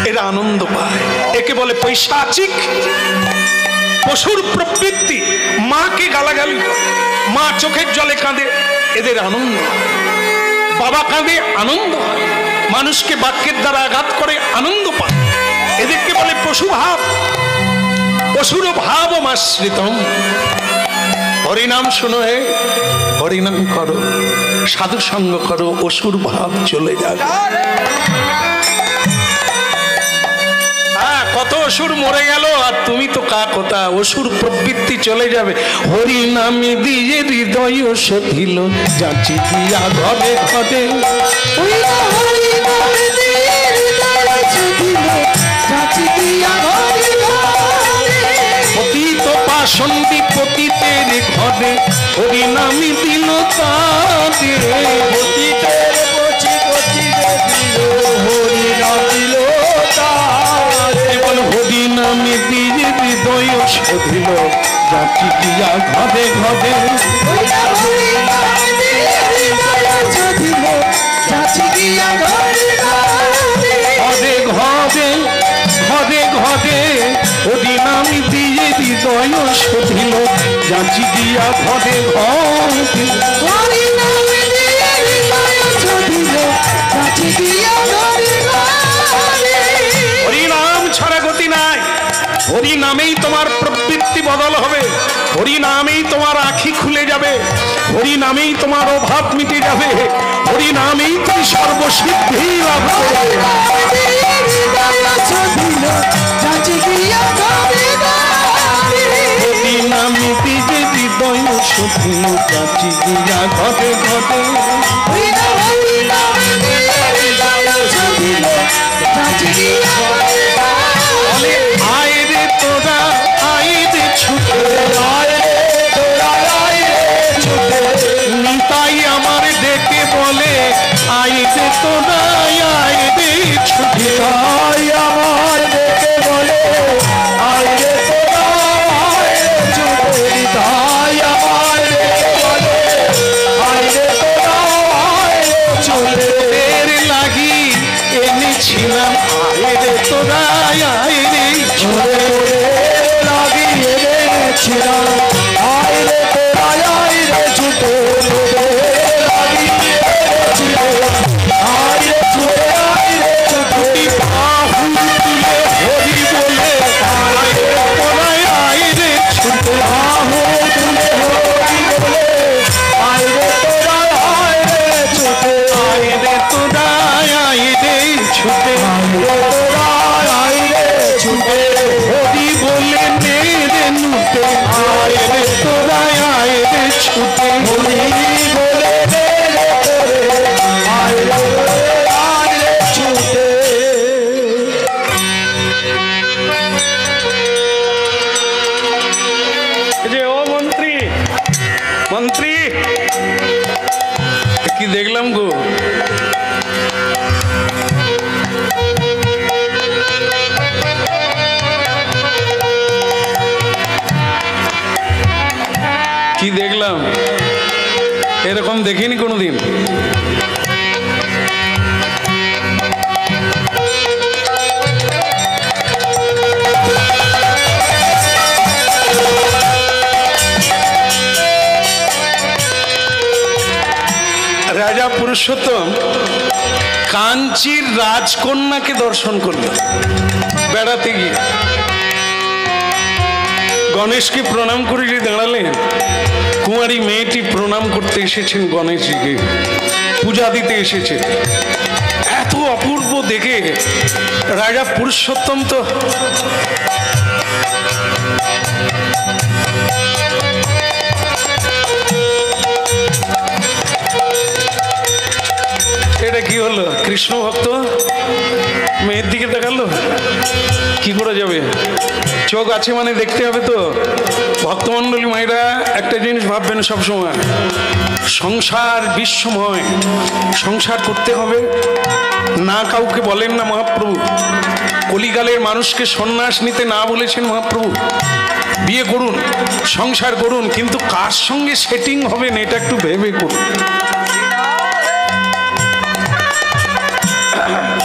এরা আনন্দ পায়। একে বলে পৈশাচিক, পশুর প্রবৃত্তি। মাকে গালাগালি, মা চোখের জলে কাঁদে, এদের আনন্দ। বাবা কাঁদে, আনন্দ হয়। মানুষকে বাক্যের দ্বারা আঘাত করে, আনন্দ পায়। এদেরকে বলে পশু ভাব। পশুর ভাব মাশ্রিতম। হরিনাম শুনো, হে হরিনাম করো, সাধু সঙ্গ করো, অসুর ভাব চলে যাবে। কত অসুর মরে গেল, আর তুমি তো কা কথা, অসুর প্রবৃত্তি চলে যাবে। হরিনামে দিয়ে হৃদয় সধিল, যাচ্ছি দিয়া ঘরে ঘরে। পতিত পাশন্তি পতিতের ঘরে, হরিনামে দিল তাদের। পতিতের পচি পচিতে দিল, হরিনাম দিল তাদের। হরিনামে দিয়ে হৃদয় সধিল, যাচ্ছি দিয়া ঘরে ঘরে। ঘরে ঘরে ঘরে ঘরে হরিনাম দিয়ে হৃদয় সধিল, যাচ্ছি দিয়া ঘরে ঘরে। হরিনাম ছাড়া গতি নাই। হরিনামেই তোমার প্রবৃত্তি বদল হবে, হরিনামেই তোমার আঁখি খুলে যাবে, হরিনামেই তোমার অভাব মিটে যাবে, হরিনামেই তুমি সর্বসিদ্ধি লাভ করবে। হরিনামে দিবে হৃদয় সধিল, যাচ্ছি দিয়া ঘরে ঘরে। আয় রে তোরা, আয় রে ছুটে, নিতাই আমার ডেকে বলে, আয় রে তোরা, আয় রে ছুটে। আমার ডেকে বলে, আয় রে তোরা, আয় রে ছুটে। নিতাই আমার ডেকে বলে, আয় রে তোরা, আয় রে ছুটে। এর লাগি এনেছিলাম, আয় রে তোরা, আয় রে ছুটে। লাগি এনেছিলাম, আয় রে তোরা, আয় রে ছুটে। লাগি এনেছিলাম, আয় রে ছুটে, আয় রে ছুটে। বাহু তুলে হরি বলে, আয় রে তোরা, আয় রে ছুটে। বাহু তুলে হরি বলে, আয় রে তোরা, আয় রে ছুটে। আয় রে তোরা, আয় রে ছুটে। আয় রে ছুটে, হরি বলে মেরে নুটে। আয় রে তোরা, আয় রে ছুটে। হরি বলে মেরে তোরে, আয় রে তোরা, আয় রে ছুটে। কি দেখলাম গো, কি দেখলাম, এরকম দেখিনি কোনোদিন। রাজা পুরুষোত্তম কাঞ্চির রাজকন্যাকে দর্শন করলেন বেড়াতে গিয়ে। গণেশকে প্রণাম করে যে দাঁড়ালেন, কুমারী মেয়েটি প্রণাম করতে এসেছেন গণেশজিকে, পূজা দিতে এসেছে। এত অপূর্ব দেখে রাজা পুরুষোত্তম তো এটা কি হলো, কৃষ্ণ ভক্ত মেয়ের দিকে দেখালো, কি করে যাবে? চোখ আছে মানে দেখতে হবে তো। ভক্তমণ্ডলী মায়েরা একটা জিনিস ভাববেন সবসময়, সংসার বিশ্বময়, সংসার করতে হবে। না কাউকে বলেন না মহাপ্রভু, কলিকালের মানুষকে সন্ন্যাস নিতে না বলেছেন মহাপ্রভু। বিয়ে করুন, সংসার করুন, কিন্তু কার সঙ্গে সেটিং হবেন এটা একটু ভেবে করুন।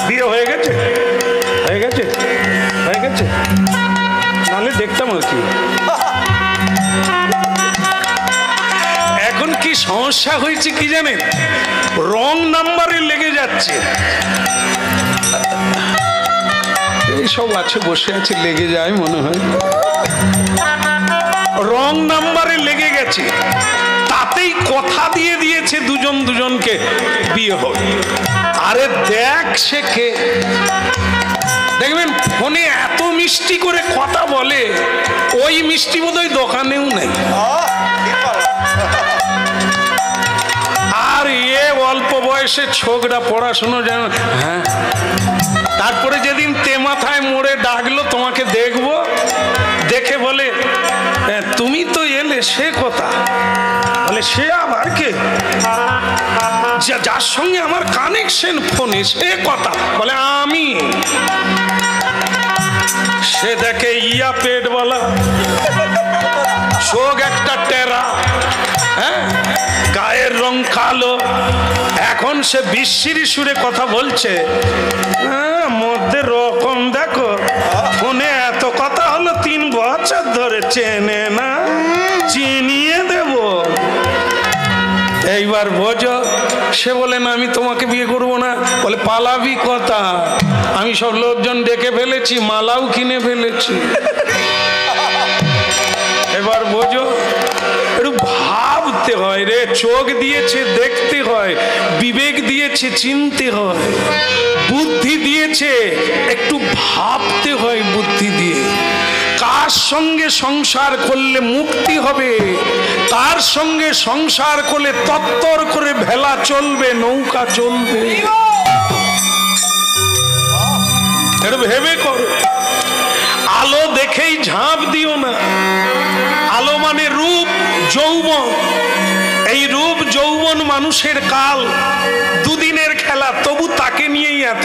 বিয়ে হয়ে গেছে, হয়ে গেছে, হয়ে গেছে, নাহলে দেখতাম আর কি। এখন কি সমস্যা হয়েছে কি জানেন, রং নাম্বারে লেগে যাচ্ছে। এইসব আছে, বসে আছে, লেগে যায় মনে হয়, রং নাম্বারে লেগে গেছে। তাতেই কথা দিয়ে দিয়েছে দুজন দুজনকে বিয়ে হবে। আরে দেখ সে কে, দেখবেন ফোনে এত মিষ্টি করে কথা বলে, ওই মিষ্টি বোধহয় দোকানেও নেই। আর এ অল্প বয়সে ছোকরা, পড়াশুনো যেন, হ্যাঁ। তারপরে যেদিন তে মাথায় মোড়ে ডাকলো তোমাকে দেখবো, দেখে বলে তুমি তো এলে, সে কথা বলে সে আবার কে, যার সঙ্গে আমার কানেকশন ফোনে, সে কথা বলে আমি। সে দেখে ইয়া পেট বলা, চোখ একটা টেরা, হ্যাঁ, গায়ের রং কালো। এখন সে বিশ্রী সুরে কথা বলছে, মধ্যে রকম দেখো, ফোনে এত কথা হলো, 3 বছর ধরে চেনে না, চিনিয়ে দেব। এইবার বোঝো। সে বলে না আমি তোমাকে বিয়ে করবো না। বলে পালাবি কথা, আমি সব লোকজন ডেকে ফেলেছি, মালাও কিনে ফেলেছি। এবার বোঝো, একটু ভাবতে হয় রে, চোখ দিয়েছে দেখতে হয়, বিবেক দিয়েছে চিনতে হয়, বুদ্ধি দিয়েছে একটু ভাবতে হয় বুদ্ধি দিয়ে। কার সঙ্গে সংসার করলে মুক্তি হবে, কার সঙ্গে সংসার করলে তত্তর করে ভেলা চলবে, নৌকা চলবে, এটা ভেবে করো। আলো দেখেই ঝাঁপ দিও না। আলো মানে রূপ যৌবন। এই রূপ যৌবন মানুষের কাল, দুদিনের খেলা, তবু তাকে নিয়েই এত।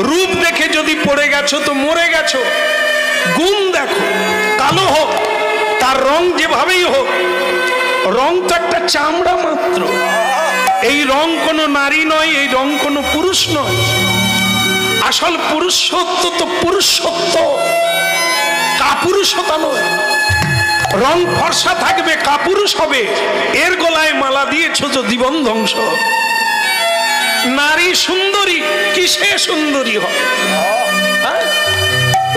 রূপ দেখে যদি পড়ে গেছো তো মরে গেছো। গুণ দেখো, কালো হোক, তার রং যেভাবেই হোক, রং তো একটা চামড়া মাত্র। এই রং কোনো নারী নয়, এই রং কোনো পুরুষ নয়। আসল পুরুষত্ব তো পুরুষত্ব, কাপুরুষতা নয়। রং ফর্সা থাকবে, কাপুরুষ হবে, এর গলায় মালা দিয়েছ তো জীবন ধ্বংস। নারী সুন্দরী, কিসে সুন্দরী হয়?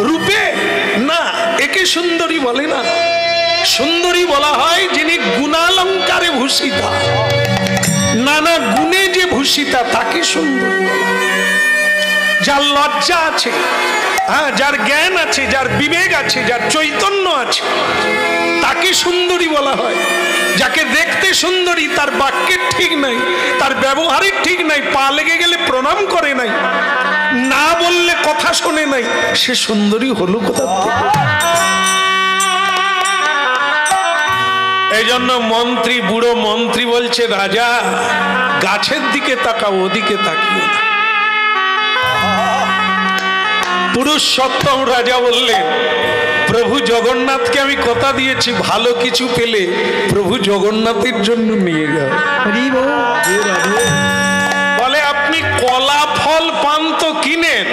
রূপে না, একে সুন্দরী বলে না। সুন্দরী বলা হয় যিনি গুণালঙ্কারে ভূষিতা, নানা গুণে যে ভূষিতা, তাকে সুন্দরী। যার লজ্জা আছে, হ্যাঁ, যার জ্ঞান আছে, যার বিবেক আছে, যার চৈতন্য আছে, তাকে সুন্দরী বলা হয়। যাকে দেখতে সুন্দরী, তার বাক্যের ঠিক নাই, তার ব্যবহারের ঠিক নাই, পা লেগে গেলে প্রণাম করে নাই, না বললে কথা শোনে নাই, সে সুন্দরী হলো কোথা থেকে? এই জন্য মন্ত্রী, বুড়ো মন্ত্রী বলছে, রাজা গাছের দিকে তাকাও, ওদিকে তাকিও না। পুরুষোত্তম রাজা বললেন, প্রভু জগন্নাথকে আমি কথা দিয়েছি, ভালো কিছু পেলে প্রভু জগন্নাথের জন্য নিয়ে যাও। বলে আপনি কলা ফল পান তো কিনেন,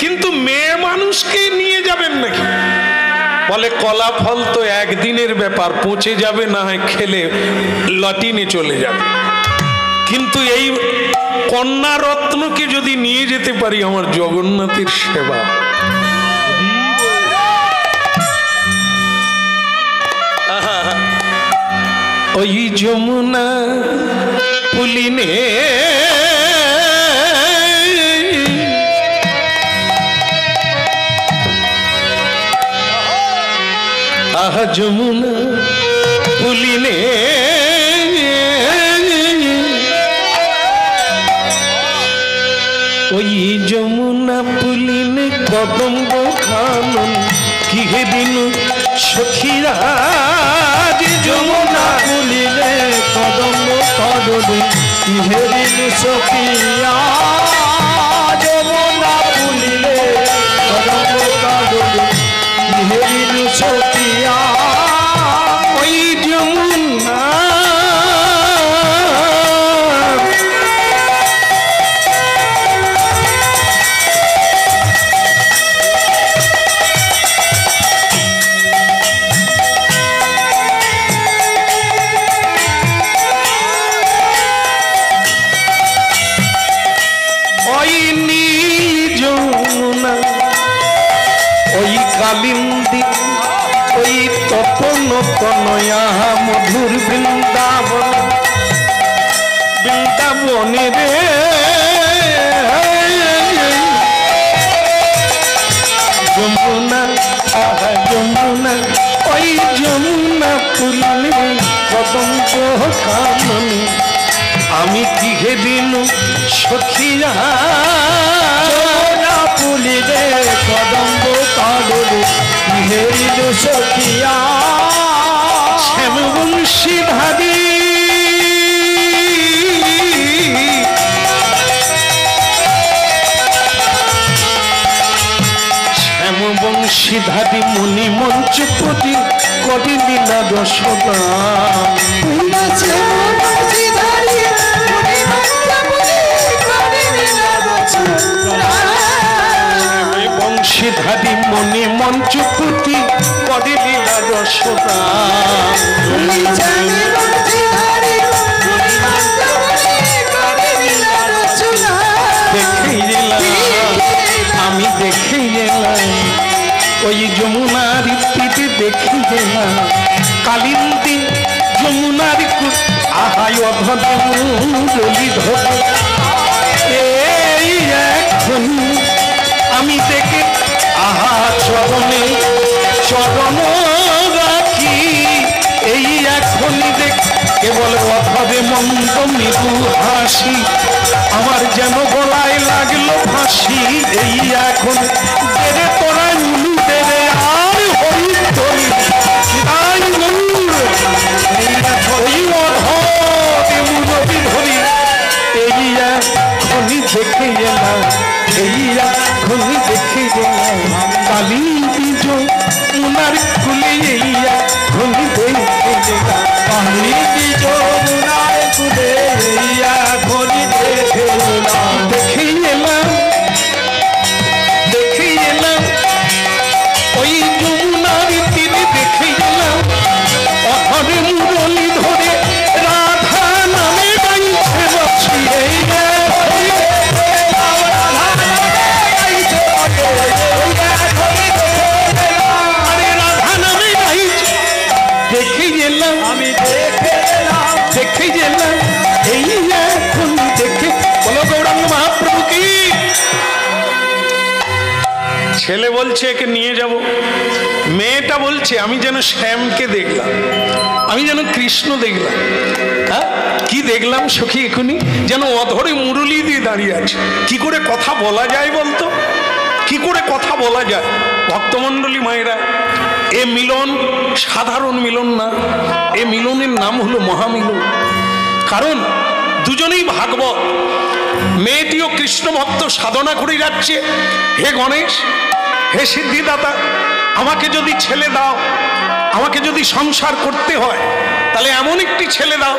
কিন্তু মেয়ে মানুষকে নিয়ে যাবেন নাকি? বলে কলা ফল তো একদিনের ব্যাপার, পচে যাবে, না হয় খেলে লটিনে চলে যাবে, কিন্তু এই কন্যা রত্নকে যদি নিয়ে যেতে পারি আমার জগন্নাথের সেবা। ওই যমুনা পুলিনে আহা যমুনা পুলিনে ওই যমুনা পুলিনে কদম্ব খানন কি হে দিন সখীরা, যমুনা পুলিনে কদম্ব কাননে কি হে দিন সখিয়া, যমুনা পুলিনে কদম্ব কাননে কি হে দিন সখিয়া। ওই যমুনা কালিন্দী ওই তপন তনয়া মধুর বৃন্দাবন, বৃন্দাবনে রে যমুনা, আহা যমুনা ওই যমুনা পুলিনে কদম্ব কাননে আমি কি হে দিন সখিয়া, পুলিনে কদম্ব কাননে কি হে দিন সখিয়া। শ্যামবংশীধারী শ্যামবংশীধারী মুনি মঞ্চপতি করি লীলা রসনা, বংশীধারী মণি মঞ্চপতি করে লীলা রসনা। দেখেই এলাম, আমি দেখেই এলাম ওই যমুনার তীরে, দেখেই এলাম কালিন্দী যমুনার আহাই অধরে মুরলি ধরে। এই এখন আমি দেখে আহা চরণে চরণ রাখি, এই এখনই দেখ কেবল অধরে মন্দ মৃদু হাসি, আমার যেন গলায় লাগলো ফাঁসি। এই এখন দেরে তোরা উলু দেরে আর হই তোরি তাই নূর, এই ওই অধরে মুরলি ধরি। এই এখনই দেখে এলাম, এই এখনই দেখে গেলাম কালী বীজ উনার খুলে, এই এখনই দেখে গেলাম কালী বীজ উনার খুলে, এই এখনই দেখে এলাম। দেখেই এলাম, দেখেই এলাম ওই যমুনার তীরে, দেখেই এলাম অধরে মুরলি ধরে রাধা নামে গাইছে বসি। এই দেখেই এলাম, আমি দেখে এলাম, দেখে এলাম এই এখন দেখে। বলো গৌরাঙ্গ মহাপ্রভু কি। ছেলে বলছে একে নিয়ে যাব, মেয়েটা বলছে আমি যেন শ্যামকে দেখলাম, আমি যেন কৃষ্ণ দেখলাম। হ্যাঁ কি দেখলাম সখী এখনই? যেন অধরে মুরলি দিয়ে দাঁড়িয়ে আছে। কি করে কথা বলা যায় বলতো, কি করে কথা বলা যায়? ভক্তমণ্ডলী মায়েরা এ মিলন সাধারণ মিলন না, এ মিলনের নাম হলো মহামিলন। কারণ দুজনেই ভাগবত। মেয়েটিও কৃষ্ণ ভক্ত, সাধনা করে যাচ্ছে, হে গণেশ, হে সিদ্ধিদাতা, আমাকে যদি ছেলে দাও, আমাকে যদি সংসার করতে হয়, তাহলে এমন একটি ছেলে দাও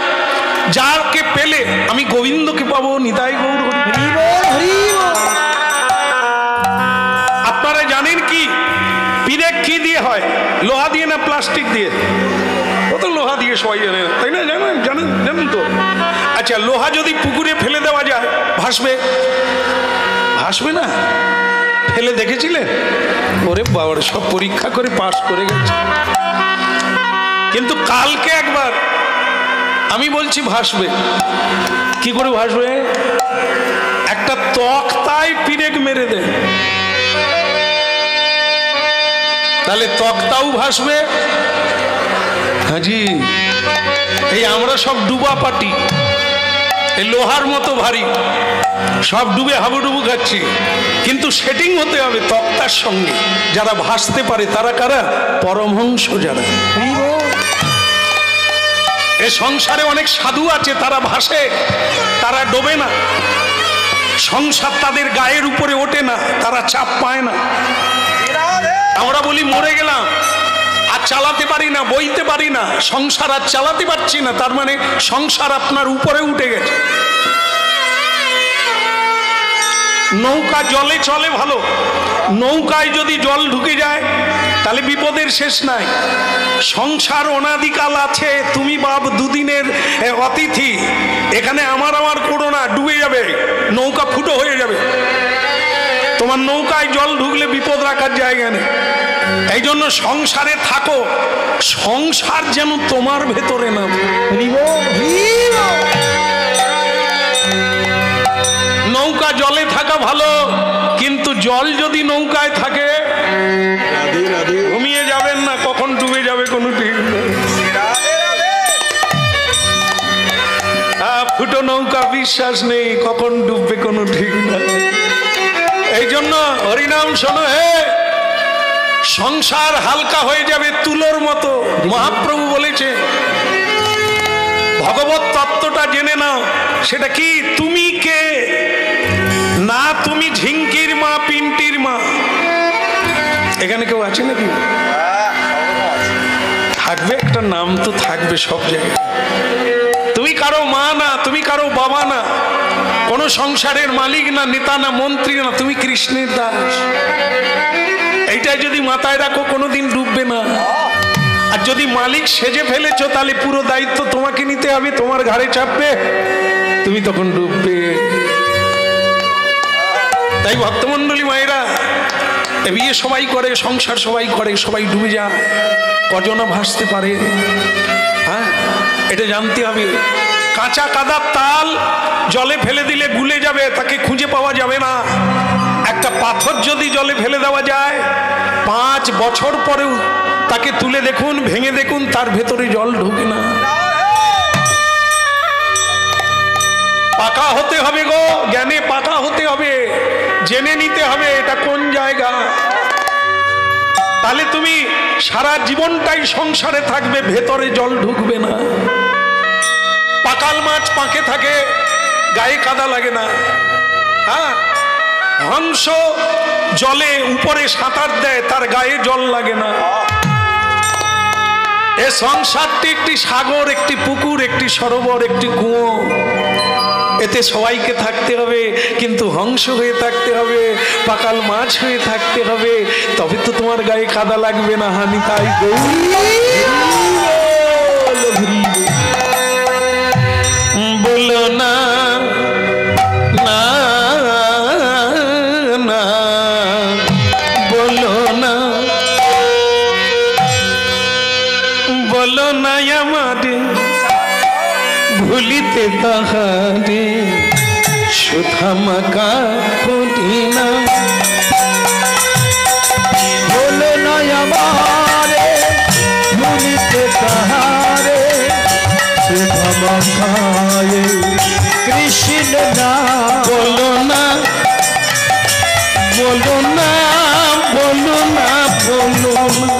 যাকে পেলে আমি গোবিন্দকে পাবো। নিতাই গৌর হরি বল। আপনারা জানেন কি পিরেক কি দিয়ে হয়? লোহা দিয়ে না প্লাস্টিক দিয়ে? ও তো লোহা দিয়ে সবাই জানে, তাই না? জানেন তো? আচ্ছা, লোহা যদি পুকুরে ফেলে দেওয়া যায় ভাসবে? ভাসবে না। ফেলে দেখেছিলেন? ওরে বাবারে, সব পরীক্ষা করে পাস করে গেছে। কিন্তু কালকে একবার আমি বলছি ভাসবে। কি করে ভাসবে? একটা তক্তায় পিরেক মেরে দে, তাহলে তক্তাও ভাসবে। হাজি, এই আমরা সব ডুবা পাটি, এই লোহার মতো ভারী, সব ডুবে হাবুডুবু খাচ্ছি। কিন্তু সেটিং হতে হবে তক্তার সঙ্গে। যারা ভাসতে পারে তারা কারা? পরমহংস যারা। এ সংসারে অনেক সাধু আছে, তারা ভাসে, তারা ডোবে না। সংসার তাদের গায়ের উপরে ওঠে না, তারা চাপ পায় না। আমরা বলি মরে গেলাম, আর চালাতে পারি না, বইতে পারি না, সংসার আর চালাতে পারছি না, তার মানে সংসার আপনার উপরে উঠে গেছে। নৌকা জলে চলে ভালো, নৌকায় যদি জল ঢুকে যায় তাহলে বিপদের শেষ নাই। সংসার অনাদিকাল আছে, তুমি বাপ দুদিনের অতিথি, এখানে আমার করো না, ডুবে যাবে, নৌকা ফুটো হয়ে যাবে। তোমার নৌকায় জল ঢুকলে বিপদ রাখার জায়গা নেই। এই জন্য সংসারে থাকো, সংসার যেন তোমার ভেতরে না। নৌকা জলে থাকা ভালো, কিন্তু জল যদি নৌকায় থাকে ঘুমিয়ে যাবেন না, কখন ডুবে যাবে কোনো ঠিক নেই। ফুটো নৌকা বিশ্বাস নেই, কখন ডুববে কোনো ঠিক নেই। এই জন্য হরিনাম শোনো, হে সংসার হালকা হয়ে যাবে তুলোর মতো। মহাপ্রভু বলেছে ভগবত তত্ত্বটা জেনে নাও। সেটা কি? তুমি কে? না তুমি ঝিঙ্কির মা, পিন্টির মা। এখানে কেউ আছে নাকি? থাকবে, একটা নাম তো থাকবে সব জায়গায়। তুমি কারো মা না, তুমি কারো বাবা না, কোন সংসারের মালিক না, নেতা না, মন্ত্রী না, তুমি কৃষ্ণের দাস। এইটাই যদি মাথায় রাখো, কোনোদিন ডুববে না। আর যদি মালিক সেজে ফেলেছো, তাহলে পুরো দায়িত্ব তোমাকে নিতে হবে, তোমার ঘাড়ে চাপবে, তুমি তখন ডুববে। তাই ভক্তমন্ডলী মায়েরা, বিয়ে সবাই করে, সংসার সবাই করে, সবাই ডুবে যায়, কজনা ভাসতে পারে? হ্যাঁ, এটা জানতে হবে। কাঁচা কাদার তাল জলে ফেলে দিলে গুলে যাবে, তাকে খুঁজে পাওয়া যাবে না। একটা পাথর যদি জলে ফেলে দেওয়া যায়, 5 বছর পরেও তাকে তুলে দেখুন, ভেঙে দেখুন, তার ভেতরে জল ঢোকে না। পাকা হতে হবে গো, জ্ঞানে পাকা হতে হবে, জেনে নিতে হবে এটা কোন জায়গা। তাহলে তুমি সারা জীবনটাই সংসারে থাকবে, ভেতরে জল ঢুকবে না। পাকাল মাছ পাকে থাকে, গায়ে কাদা লাগে না। হ্যাঁ, হংস জলে উপরে সাঁতার দেয়, তার গায়ে জল লাগে না। এ সংসারটি একটি সাগর, একটি পুকুর, একটি সরোবর, একটি কুয়ো। এতে সবাইকে থাকতে হবে, কিন্তু হংস হয়ে থাকতে হবে, পাকাল মাছ হয়ে থাকতে হবে, তবে তো তোমার গায়ে কাদা লাগবে না। হানি তাই বলো না, না না বলো না, বলো না আমারে ভুলিতে তাহারে, সুধামাকা করি না। বলো না আমারে ভুলিতে তাহারে, সুধামাকায়ে কৃষ্ণ না। বলো না, বলো না, বলো না, বলো না,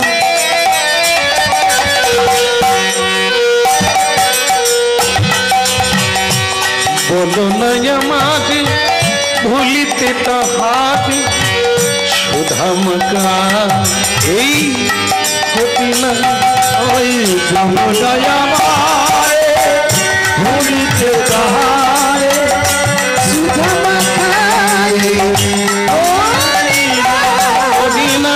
বলো না আমাকে ভুলিতে তাহাকে সুধামকা এই হতি না ওই আমারে ভুলিতে তাহারে সুধামকারে হতি না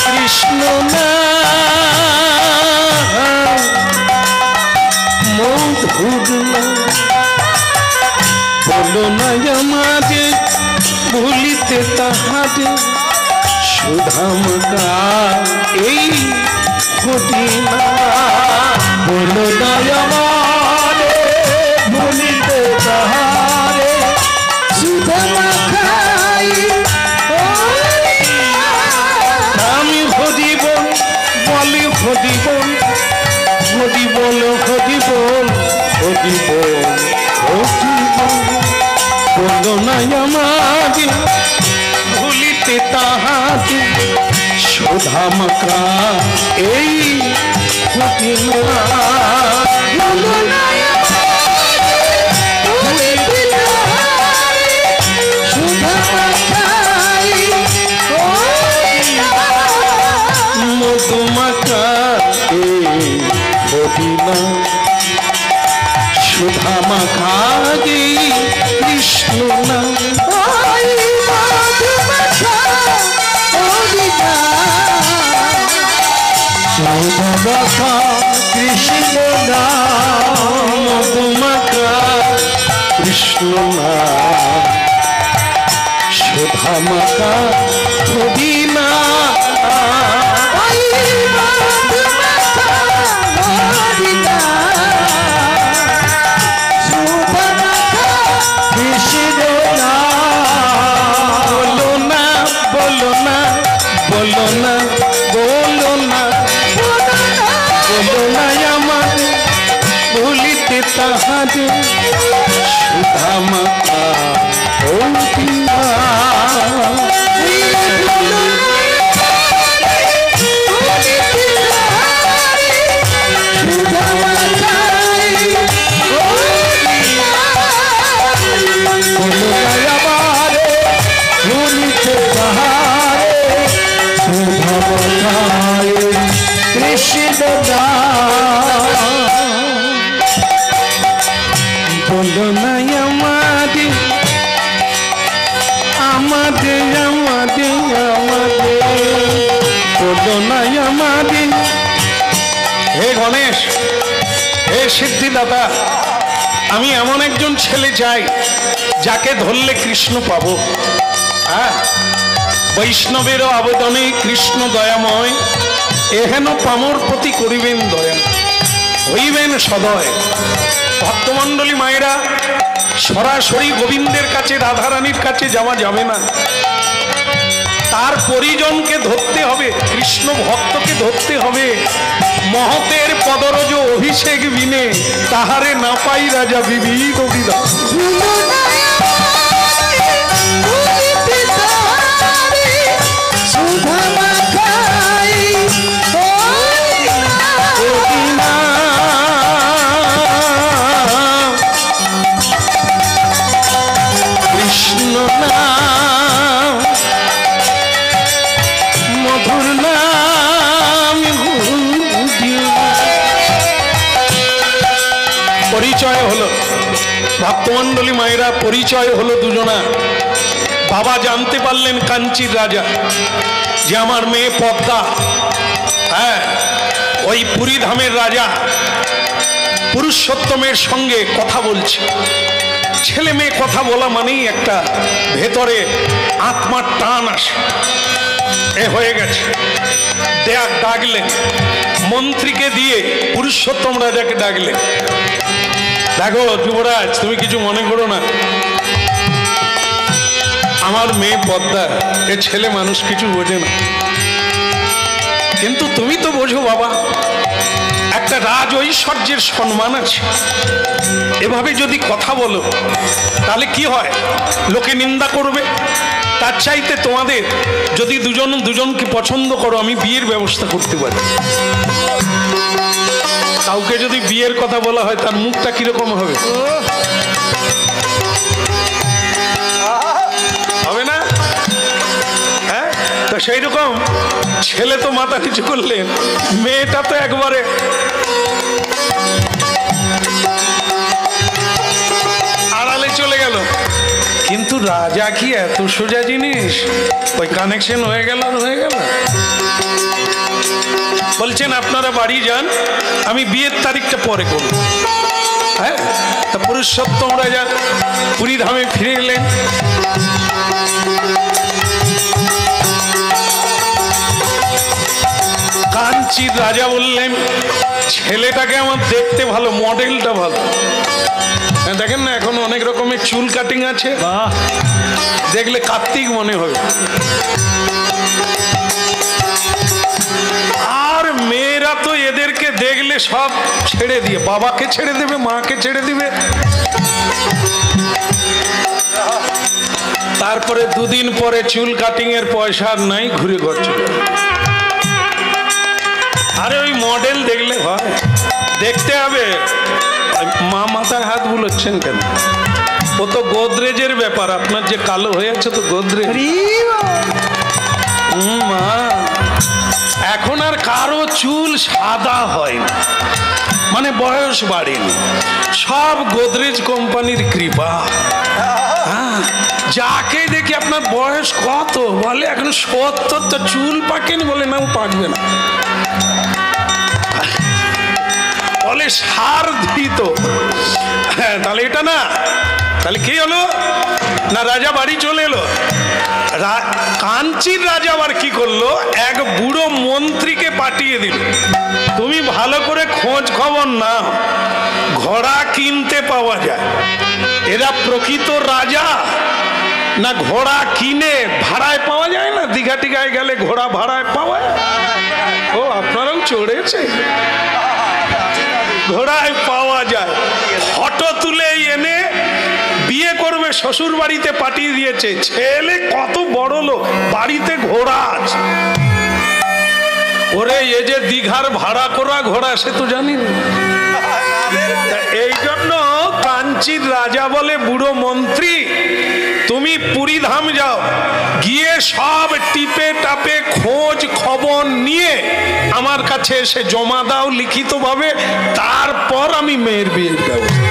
কৃষ্ণ না মধুর না বলো না আমাকে ভুলিতে তাহাকে সুধামকা এই হতি না বলো না আমারে ভুলিতে তাহারে সুধামকাই আমি হদিব বলি হদিব হদিব হদিব হদিব হদিব বলো না আমাকে ভুলিতে তাহাকে সুধামকা এই হতি না বলো না ভুলিতে তাহারে সুধামকাই মধুমাকা এই হতি না সুধামকা এই কৃষ্ণ না সুধামকা কৃষ্ণ না মধুমাকা কৃষ্ণ না সুধামকা হতি না বলো না বলো না বলো না বলো না বলো না আমার ভুলিতে তাহারে সুধামকা হতি না বলো না আমাদের আমাদের আমাদের আমাদের বলো না আমাদের হে গণেশ হে সিদ্ধিদাতা আমি এমন একজন ছেলে চাই যাকে ধরলে কৃষ্ণ পাবো। হ্যাঁ, বৈষ্ণবেরও আবেদনে কৃষ্ণ দয়াময় এহেন পামর প্রতি করিবেন দয়া হইবেন সদয়। ভক্তমণ্ডলী মায়েরা, সরাসরি গোবিন্দের কাছে রাধারানীর কাছে যাওয়া যাবে না, তার পরিজনকে ধরতে হবে, কৃষ্ণ ভক্তকে ধরতে হবে। মহতের পদরজ অভিষেক বিনে তাহারে না পাই রাজা বিবিধ বিধা। কৃষ্ণ নাম মধুর নাম পরিচয় হলো, ভক্তমণ্ডলী মায়েরা পরিচয় হলো দুজনা। বাবা জানতে পারলেন কাঞ্চির রাজা যে আমার মেয়ে পদ্মা, হ্যাঁ ওই পুরী ধামের রাজা পুরুষোত্তমের সঙ্গে কথা বলছে। ছেলে মেয়ে কথা বলা মানেই একটা ভেতরে আত্মার টান আসে। এ হয়ে গেছে, ডাকলেন মন্ত্রীকে দিয়ে, পুরুষোত্তম রাজাকে ডাকলেন। দেখো যুবরাজ, তুমি কিছু মনে করো না, আমার মেয়ে পদ্মা, এ ছেলে মানুষ কিছু বোঝে না, কিন্তু তুমি তো বোঝো বাবা, একটা রাজ ঐশ্বর্যের সম্মান আছে। এভাবে যদি কথা বলো তাহলে কি হয়, লোকে নিন্দা করবে, তার চাইতে তোমাদের যদি দুজনকে পছন্দ করো আমি বিয়ের ব্যবস্থা করতে পারি। কাউকে যদি বিয়ের কথা বলা হয় তার মুখটা কিরকম হবে? হবে না? হ্যাঁ, তো সেই রকম ছেলে তো মাথা নিচু করলেন, মেয়েটা তো একবারে আড়ালে চলে গেল। কিন্তু রাজা কি এত সোজা জিনিস? ওই কানেকশন হয়ে গেল আর হয়ে গেল। বলছেন আপনারা বাড়ি যান, আমি বিয়ের তারিখটা পরে করব। হ্যাঁ, তা পুরুষোত্তম রাজা পুরী ধামে ফিরে এলেন। কাঞ্চির রাজা বললেন ছেলেটাকে আমার দেখতে ভালো, মডেলটা ভালো। দেখেন না এখন অনেক রকমের চুল কাটিং আছে, দেখলে কার্তিক মনে হবে। আর মেয়েরা তো এদেরকে দেখলে সব ছেড়ে দিয়ে, বাবাকে ছেড়ে দেবে, মাকে ছেড়ে দিবে। তারপরে দুদিন পরে চুল কাটিং এর পয়সা আর নাই, ঘুরে ঘর চলে। আরে ওই মডেল দেখলে হয়, দেখতে হবে। মা মাথায় হাত বুলোচ্ছেন কেন? ও তো গোদরেজের ব্যাপার, আপনার যে কালো হয়ে আছে তো গোদরেজ। মা এখন আর কারো চুল সাদা হয় না, মানে বয়স বাড়েনি, সব গোদরেজ কোম্পানির কৃপা। যাকে দেখি আপনার বয়স কত, বলে এখন 70, তো চুল পাকেনি, বলে না পাকবে না, বলে সার দিত। হ্যাঁ, তাহলে এটা না, তাহলে কি হলো না, রাজা বাড়ি চলে এলো। কাঞ্চির রাজা আবার কি করলো, এক বুড়ো মন্ত্রীকে পাঠিয়ে দিল, তুমি ভালো করে খোঁজ খবর নাও, ঘোড়া কিনতে পাওয়া যায়। এরা প্রকৃত রাজা না ঘোড়া কিনে ভাড়ায় পাওয়া যায় না? দীঘা টিঘায় গেলে ঘোড়া ভাড়ায় পাওয়া যায়। ও আপনারাও চড়েছে? ঘোড়ায় পাওয়া যায়। ফটো তুলে এনে বিয়ে করবে, শ্বশুর বাড়িতে পাঠিয়ে দিয়েছে। ছেলে কত বড় লোক, বাড়িতে ঘোড়া আছে। ওরে এ যে দীঘার ভাড়া করা ঘোড়া, সে তো জানি না। এই জন্য কাঞ্চির রাজা বলে, বুড়ো মন্ত্রী তুমি পুরী ধাম যাও, গিয়ে সব টিপে টাপে খোঁজ খবর নিয়ে আমার কাছে এসে জমা দাও লিখিত ভাবে, তারপর আমি মেয়ের বিয়ের ব্যবস্থা।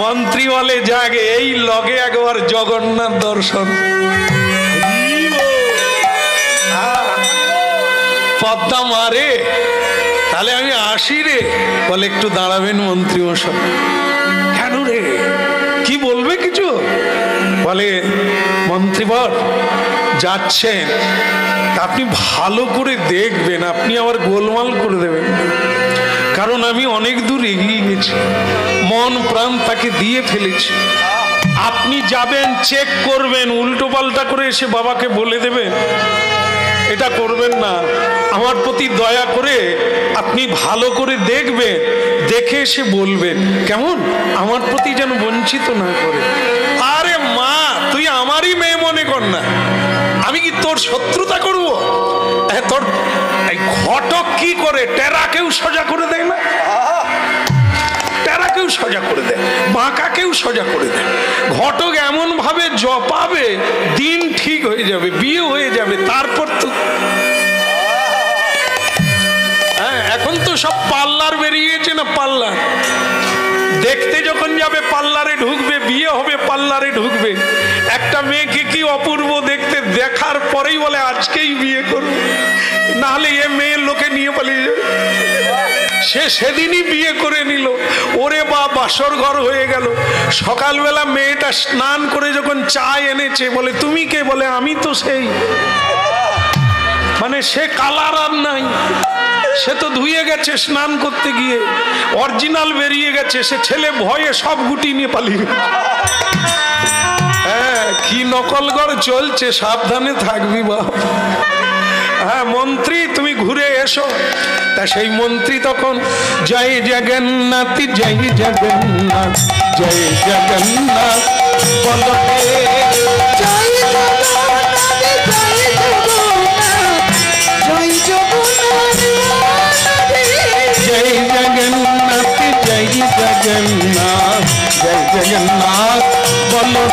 মন্ত্রী বলে জাগে, এই লগে একবার জগন্নাথ দর্শন, পদ্মা মারে, তাহলে আমি আসি রে। বলে একটু দাঁড়াবেন মন্ত্রী মশাই। কেন রে, কি বলবে কিছু? বলে মন্ত্রীবর যাচ্ছেন, আপনি ভালো করে দেখবেন, আপনি আবার গোলমাল করে দেবেন, কারণ আমি অনেক দূর এগিয়ে গেছি, মন প্রাণ তাকে দিয়ে ফেলেছি। আপনি যাবেন, চেক করবেন, উল্টো পাল্টা করে এসে বাবাকে বলে দেবেন, এটা করবেন না। আমার প্রতি দয়া করে আপনি ভালো করে দেখবেন, দেখে এসে বলবেন, কেমন? আমার প্রতি যেন বঞ্চিত না করে। আরে মা, তুই আমারই মেয়ে মনে কর না, আমি কি তোর শত্রুতা করব? তোর এই ঘটক কি করে, টেরাকেও সোজা করে দেয় না? টেরাকেও সোজা করে দেয়, বাঁকাকেও সোজা করে দেয়। ঘটক এমন ভাবে জপাবে, দিন ঠিক হয়ে যাবে, বিয়ে হয়ে যাবে। তারপর তো হ্যাঁ, এখন তো সব পার্লার বেরিয়েছে না, পার্লার দেখতে যখন যাবে পার্লারে ঢুকবে, বিয়ে হবে পার্লারে ঢুকবে। একটা মেয়েকে কি অপূর্ব দেখতে, দেখার পরেই বলে আজকেই বিয়ে করবে, নাহলে এ মেয়ের লোকে নিয়ে পালিয়ে যাবে। সে সেদিনই বিয়ে করে নিল। ওরে বা, বাসর ঘর হয়ে গেল। সকালবেলা মেয়েটা স্নান করে যখন চা এনেছে, বলে তুমি কে? বলে আমি তো সেই। মানে সে কালার আর নাই, সে তো ধুয়ে গেছে স্নান করতে গিয়ে, অরিজিনাল বেরিয়ে গেছে। সে ছেলে ভয়ে সব গুটি নিয়ে পালিয়ে। হ্যাঁ, কি নকলগড় চলছে, সাবধানে থাকবি বাপ। হ্যাঁ মন্ত্রী, তুমি ঘুরে এসো। তা সেই মন্ত্রী তখন জয় জগন্নাথ, জয় জগন্নাথ, জয় জগন্নাথ বলতে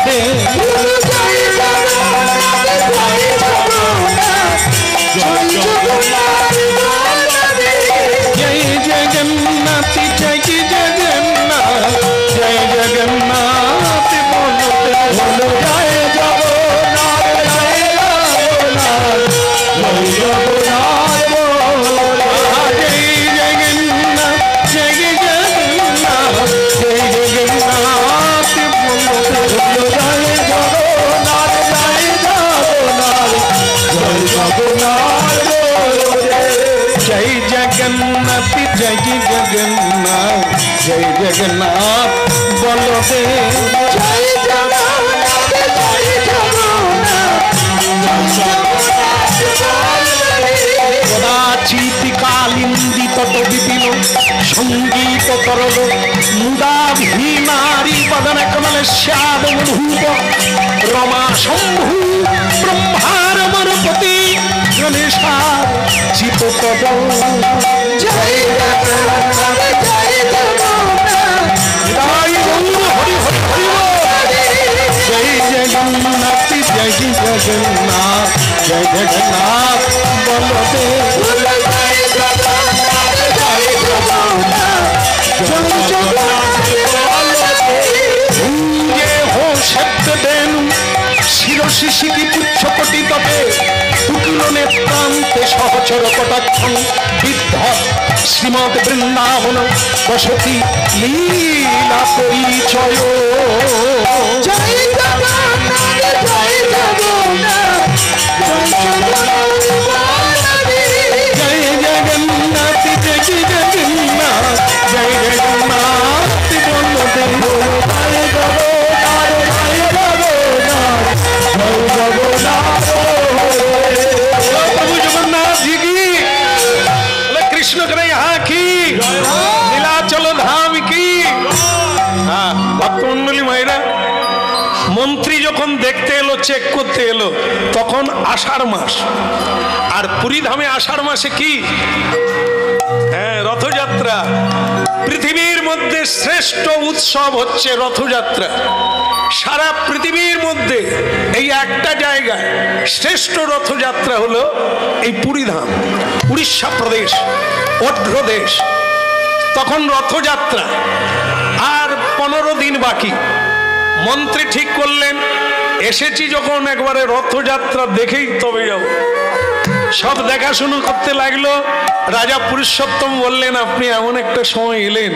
বলদেব জয় জগন্নাথ জয় জগন্নাথ জয় জগন্নাথ বলদেব বলো জয় জগন্নাথ জয় জগন্নাথ জয় জগন্নাথ বলো জয় জগন্নাথ জয় জগন্নাথ জয় জগন্নাথ বলদেব বলো জয় জগন্নাথ জয় জগন্নাথ জয় জগন্নাথ বলো जय जगन्नाथ जय जगन्नाथ जय जगन्नाथ बलदेव जय जगन्नाथ जय जगन्नाथ कदाचित कालिंदित विपिन संगीत तरल मुदाभिनारी वदन कमल श्याम मधुप रमा शंभु ब्रह्मारमरपति गणेशार चित पद जय जगन्नाथ जय जगन्नाथ हरि हरि हरि जय जगन्नाथ जय जगन्नाथ जय जगन्नाथ बलदेव जय जगन्नाथ जय जगन्नाथ जय जगन्नाथ ये हो शब्द देनु शिरोशिशि की पुच्छ कोटि तपे टुकिलो नेत्रांते सहचर कटाक्षं विद्ध श्रीमद वृंदावन बसती लीला परिचय जय जगन्नाथ जय जगन्नाथ जय जगन्नाथ जय जगन्नाथ जय जगन्नाथ जय जगन्नाथ बलदेव जय जगन्नाथ जय जगन्नाथ प्रभु जगन्नाथ जी की कृष्ण करे यहाँ की नीलाचल धाम की हाँ भक्तमंडली मायरा মন্ত্রী যখন দেখতে এলো চেক করতে এলো তখন আষাঢ় মাস আর পুরীধামে আষাঢ় মাসে কি হ্যাঁ রথযাত্রা পৃথিবীর মধ্যে শ্রেষ্ঠ উৎসব হচ্ছে রথযাত্রা সারা পৃথিবীর মধ্যে এই একটা জায়গায় শ্রেষ্ঠ রথযাত্রা হলো এই পুরীধাম উড়িষ্যা প্রদেশ অন্ধ্রদেশ তখন রথযাত্রা আর 15 দিন বাকি মন্ত্রী ঠিক করলেন এসেছি যখন একবারে রথযাত্রা দেখেই তবে যাব সব দেখাশুনো করতে লাগলো রাজা পুরুষোত্তম বললেন আপনি এমন একটা সময় এলেন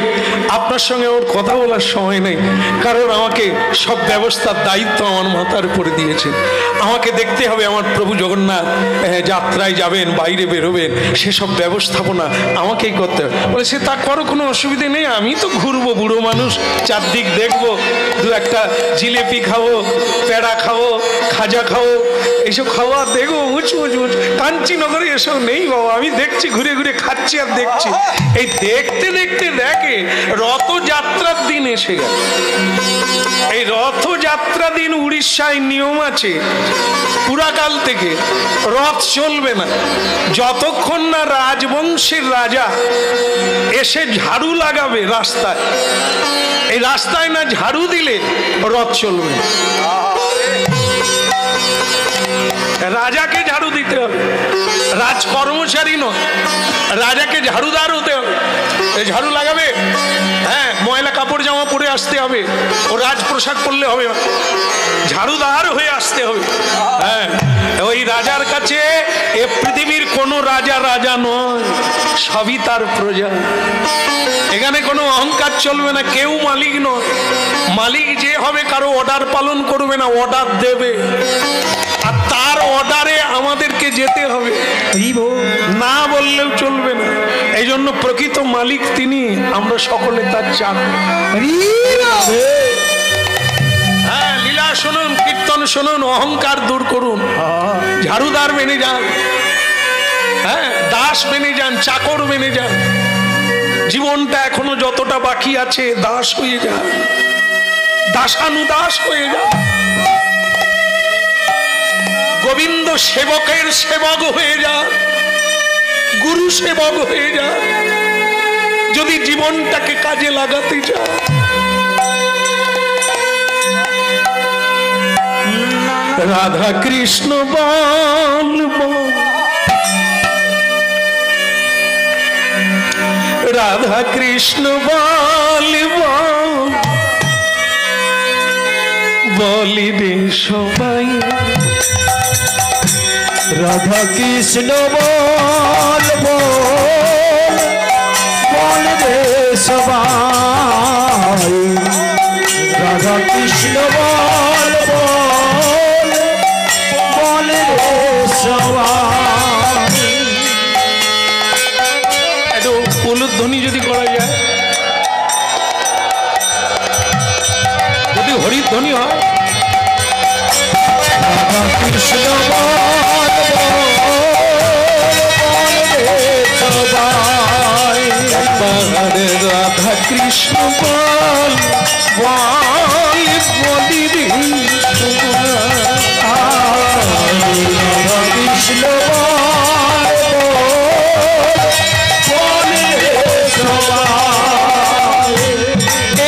আপনার সঙ্গে ওর কথা বলার সময় নেই কারণ আমাকে সব ব্যবস্থার দায়িত্ব আমার মাথার উপরে দিয়েছেন আমাকে দেখতে হবে আমার প্রভু জগন্নাথ যাত্রায় যাবেন বাইরে বেরোবেন সেসব ব্যবস্থাপনা আমাকেই করতে হবে বলে সে তা করো কোনো অসুবিধে নেই আমি তো ঘুরবো বুড়ো মানুষ চারদিক দেখবো দু একটা জিলেপি খাবো পেড়া খাবো খাজা খাবো এইসব খাওয়া দেখবো উঁচু উঁচু কাঞ্চীনগরে এসব নেই বাবা আমি দেখছি ঘুরে ঘুরে খাচ্ছি আর দেখছি এই দেখতে দেখতে দেখে রথযাত্রার দিন এসে গেল এই রথযাত্রা দিন উড়িষ্যায় নিয়ম আছে পুরাকাল থেকে রথ চলবে না যতক্ষণ না রাজবংশের রাজা এসে ঝাড়ু লাগাবে রাস্তায় এই রাস্তায় না ঝাড়ু দিলে রথ চলবে না রাজাকে ঝাড়ু দিতে হবে রাজ কর্মচারী নয় রাজাকে ঝাড়ুদার হতে হবে ঝাড়ু লাগাবে হ্যাঁ ময়লা কাপড় জামা পরে আসতে হবে ও রাজ পোশাক পরলে হবে ঝাড়ুদার হয়ে আসতে হবে হ্যাঁ ওই রাজার কাছে এ পৃথিবীর কোনো রাজা রাজা নয় সবই তার প্রজা এখানে কোনো অহংকার চলবে না কেউ মালিক নয় মালিক যে হবে কারো অর্ডার পালন করবে না অর্ডার দেবে আর তার অর্ডারে আমাদেরকে যেতে হবে না বললেও চলবে না এই জন্য প্রকৃত মালিক তিনি আমরা সকলে তার চাকর হ্যাঁ লীলা শুনুন কীর্তন শুনুন অহংকার দূর করুন ঝাড়ুদার মেনে যান হ্যাঁ দাস মেনে যান চাকর মেনে যান জীবনটা এখনো যতটা বাকি আছে দাস হয়ে যান দাসানুদাস হয়ে যান গোবিন্দ সেবকের সেবক হয়ে যান গুরু সেবক হয়ে যান যদি জীবনটাকে কাজে লাগাতে চান রাধা কৃষ্ণ বল বল, রাধা কৃষ্ণ বল বল, বলি রে সবাই রাধা কৃষ্ণ বল বল, বল রে সবাই, রাধা কৃষ্ণ বল বল, বল রে সবাই। একটু উলুধ্বনি যদি করা যায়, যদি হরির ধ্বনি হয়। রাধা কৃষ্ণ বল বল রে সবাই, রাধা কৃষ্ণ বল বল, বলি রে রাধা কৃষ্ণ বল বল রে সবাই।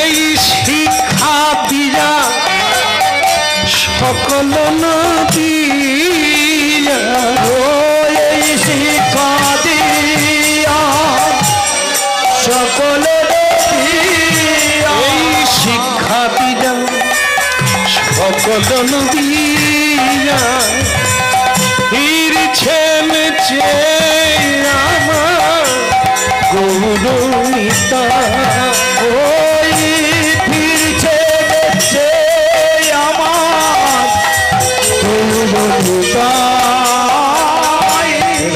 এই শিক্ষা দিয়া সকল নদিয়া, এই শিক্ষা দিয়া সকল দিয়া, এই শিক্ষা দিয়া সকল নদিয়া, ফিরছেন যে আমার গৌরমিতা, ওই ফিরছে দেখছে আমার গৌরতাই।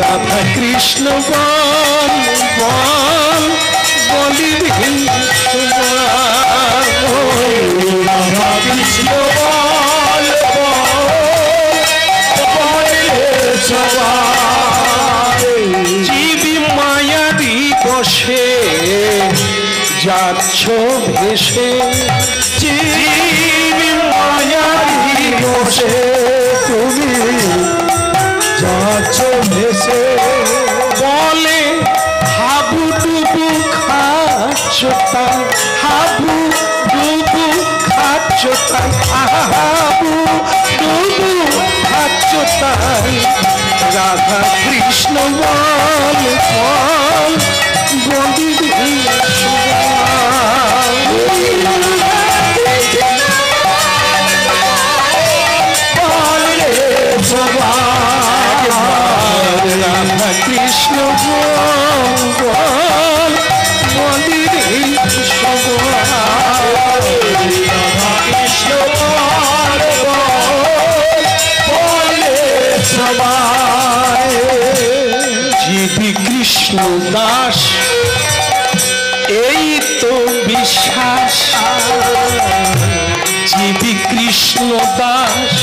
রাধা কৃষ্ণ বল বল, বলি রে সবাই। রাধা কৃষ্ণ বল বল, বল রে সবাই। জীবি মায়ারি বসে যাচ্ছ ভেসে, জীবি মায়ারি বসে তুমি যাচ্ছ ভেসে, বলে হাবু ডুবু খাচ্ছ তাই, হাবু ডুবু খাচ্ছ তাই, হাবু ডুবু খাচ্ছ তাই। রাধা কৃষ্ণ বল বল, বলি রে সবাই। বল রে সবাই। রাধা কৃষ্ণ বল বল, বলি রে সবাই। রাধা কৃষ্ণ বল বল, বল রে সবাই। জীবি কৃষ্ণ দাস এই তো বিশ্বাস, জীবি কৃষ্ণ দাস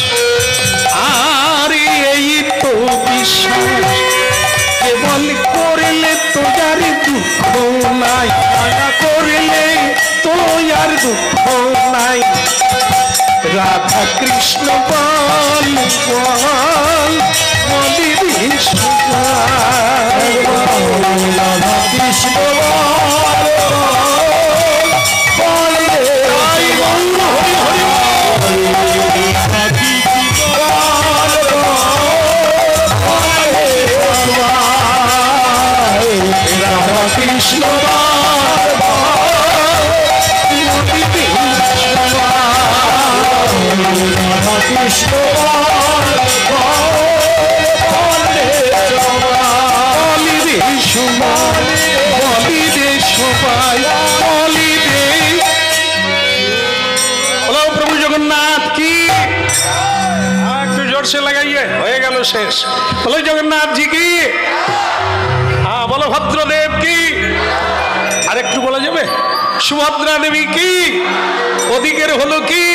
আর এই তো বিশ্বাস, কেবল করলে তো আর দুঃখ নাই, করলে তো আর দুঃখ নাই। রাধা কৃষ্ণ বল বল, বলি রে সবাই। রাধা কৃষ্ণ বল বল, বল রে হরি বল, হরি হরি বল। রাধা কৃষ্ণ বল বল রে সবাই। রাধা কৃষ্ণ বল বলি রে সবাই। রাধা কৃষ্ণ বল বল রে সবাই। বলি রে সবাই, বলি রে সবাই, বলি রে। বলো প্রভু জগন্নাথ কি, একটু জোর সে লাগাইয়ে, হয়ে গেল শেষ। বলো জগন্নাথ জি কি, হ্যাঁ বলো ভদ্রদেব কি, আর একটু বলা যাবে সুভদ্রা দেবী কি, ওদিকের হলো কি।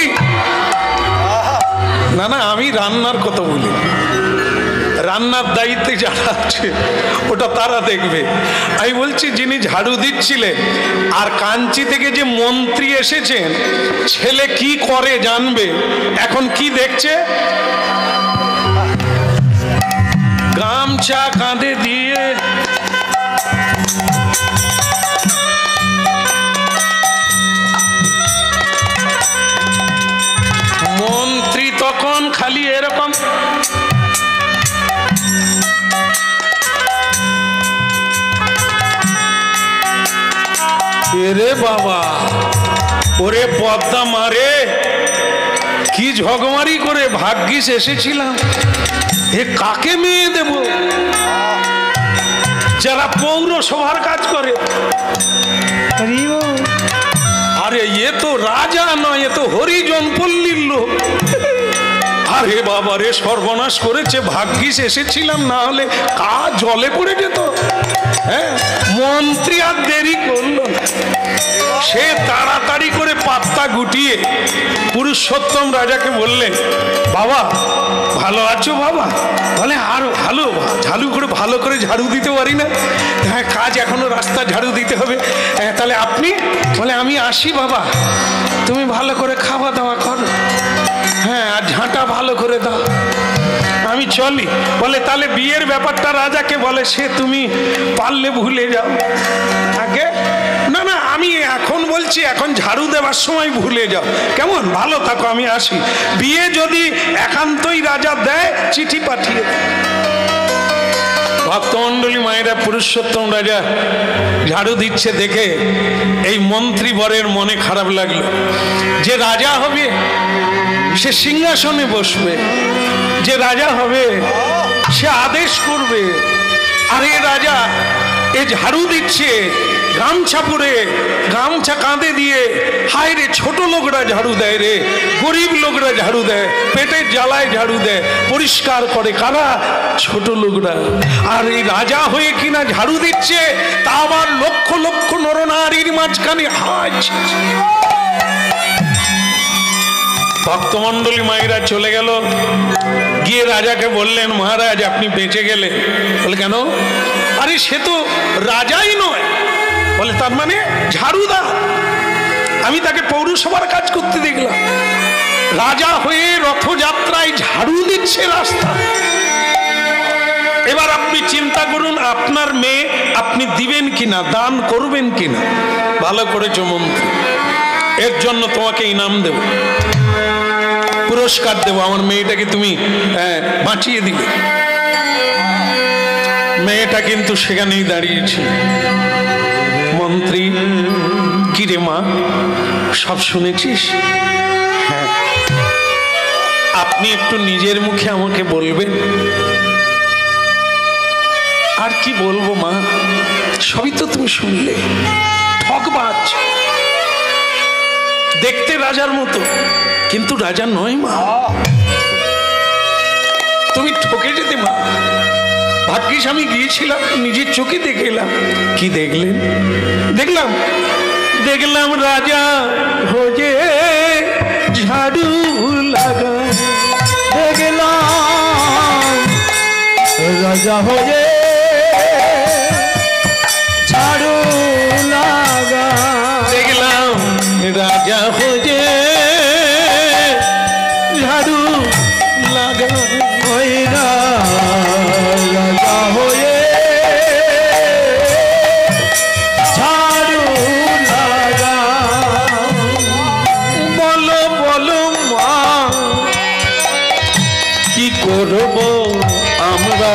না না, আমি রান্নার কথা বলি, রান্নার দায়িত্বে যারা আছে ওটা তারা দেখবে। আমি বলছি যিনি ঝাড়ু দিচ্ছিলেন আর কাঞ্চি থেকে যে মন্ত্রী এসেছেন, ছেলে কি করে জানবে, এখন কি দেখছে, গামছা কাঁধে দিয়ে মন্ত্রী তখন খালি এরকম। এরে বাবা, ওরে পদ্মা মারে, কি ঝগমারি করে ভাগ্যিস এসেছিলাম। এ কাকে মেয়ে দেব? যারা পৌরসভার কাজ করে। আরে এ তো রাজা নয়, এ তো হরিজন পল্লীর লোক। আরে বাবা রে, সর্বনাশ করেছে। ভাগ্যিস এসেছিলাম, না হলে কাজ জলে পড়ে যেত। হ্যাঁ, মন্ত্রী আর দেরি করলো না, সে তাড়াতাড়ি করে পাত্তা গুটিয়ে পুরুষোত্তম রাজাকে বললেন, বাবা ভালো আছো বাবা? বলে আর ভালো, ঝাড়ু করে ভালো করে ঝাড়ু দিতে পারি না। হ্যাঁ, কাজ এখনো রাস্তা ঝাড়ু দিতে হবে। হ্যাঁ, তাহলে আপনি? বলে আমি আসি বাবা, তুমি ভালো করে খাওয়া দাওয়া করো। হ্যাঁ, আর ঝাঁটা ভালো করে দাও, আমি চলি। বলে তাহলে বিয়ের ব্যাপারটা রাজাকে বলে, সে তুমি পারলে ভুলে যাও। আগে না না, আমি এখন বলছি, এখন ঝাড়ু দেওয়ার সময় ভুলে যাও, কেমন? ভালো থাকো, আমি আসি। বিয়ে যদি একান্তই রাজা দেয়, চিঠি পাঠিয়ে। ভক্তমণ্ডলী মায়েরা, পুরুষোত্তম রাজা ঝাড়ু দিচ্ছে দেখে এই মন্ত্রী বরের মনে খারাপ লাগলো। যে রাজা হবে সে সিংহাসনে বসবে, যে রাজা হবে সে আদেশ করবে। আর এ রাজা এ ঝাড়ু দিচ্ছে গামছা পরে, গামছা কাঁধে দিয়ে। হায় রে, ছোট লোকরা ঝাড়ু দেয় রে, গরিব লোকরা ঝাড়ু দেয়, পেটের জ্বালায় ঝাড়ু দেয়, পরিষ্কার করে কারা? ছোট লোকরা। আর এই রাজা হয়ে কিনা ঝাড়ু দিচ্ছে, তা আবার লক্ষ লক্ষ নরনারীর মাঝখানে। হায়, ভক্তমণ্ডলী মায়েরা চলে গেল, গিয়ে রাজাকে বললেন, মহারাজ আপনি বেঁচে গেলে। বলে কেন? আরে সে তো রাজাই নয়। বলে তার মানে ঝাড়ুদা? আমি তাকে পৌরসভার কাজ করতে দেখলাম, রাজা হয়ে রথযাত্রায় ঝাড়ু দিচ্ছে রাস্তা। এবার আপনি চিন্তা করুন, আপনার মেয়ে আপনি দিবেন কিনা, দান করবেন কিনা? ভালো করেছো মন্ত্রী, এর জন্য তোমাকে ইনাম দেব, পুরস্কার দেব। আমার মেয়েটাকে তুমি বাঁচিয়ে দিলে। মেয়েটা কিন্তু সেখানেই দাঁড়িয়েছিল। মন্ত্রী, কিরে মা, সব শুনেছিস? হ্যাঁ। আপনি একটু নিজের মুখে আমাকে বলবেন? আর কি বলবো মা, সবই তো তুমি শুনলে। ঠকবাজ, দেখতে রাজার মতো, কিন্তু রাজা নয় মা। তুমি ঠকে যেতে মা। ভাগ্যিস আমি গিয়েছিলাম, নিজের চোখে দেখে এলাম। কি দেখলেন? দেখলাম রাজা হয়ে ঝাড়ু লাগা। দেখলাম রাজা হয়ে ঝাড়ু লাগা। দেখলাম রাজা হয়ে ঝাড়ু লাগা। ওই রাজা হয়ে ঝাড়ু লাগা। বলো বলো মা, কি করব আমরা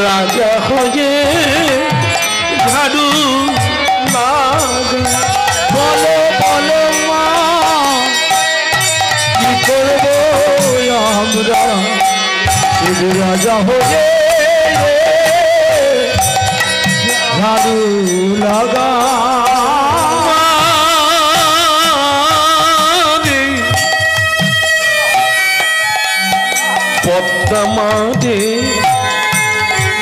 রাজা হয়ে ঝাড়ু লাগা। বলো বলো মা, কি করবো আমরা শুধু রাজা হয়ে ঝাড়ু লাগা। পদ্মা মাঝে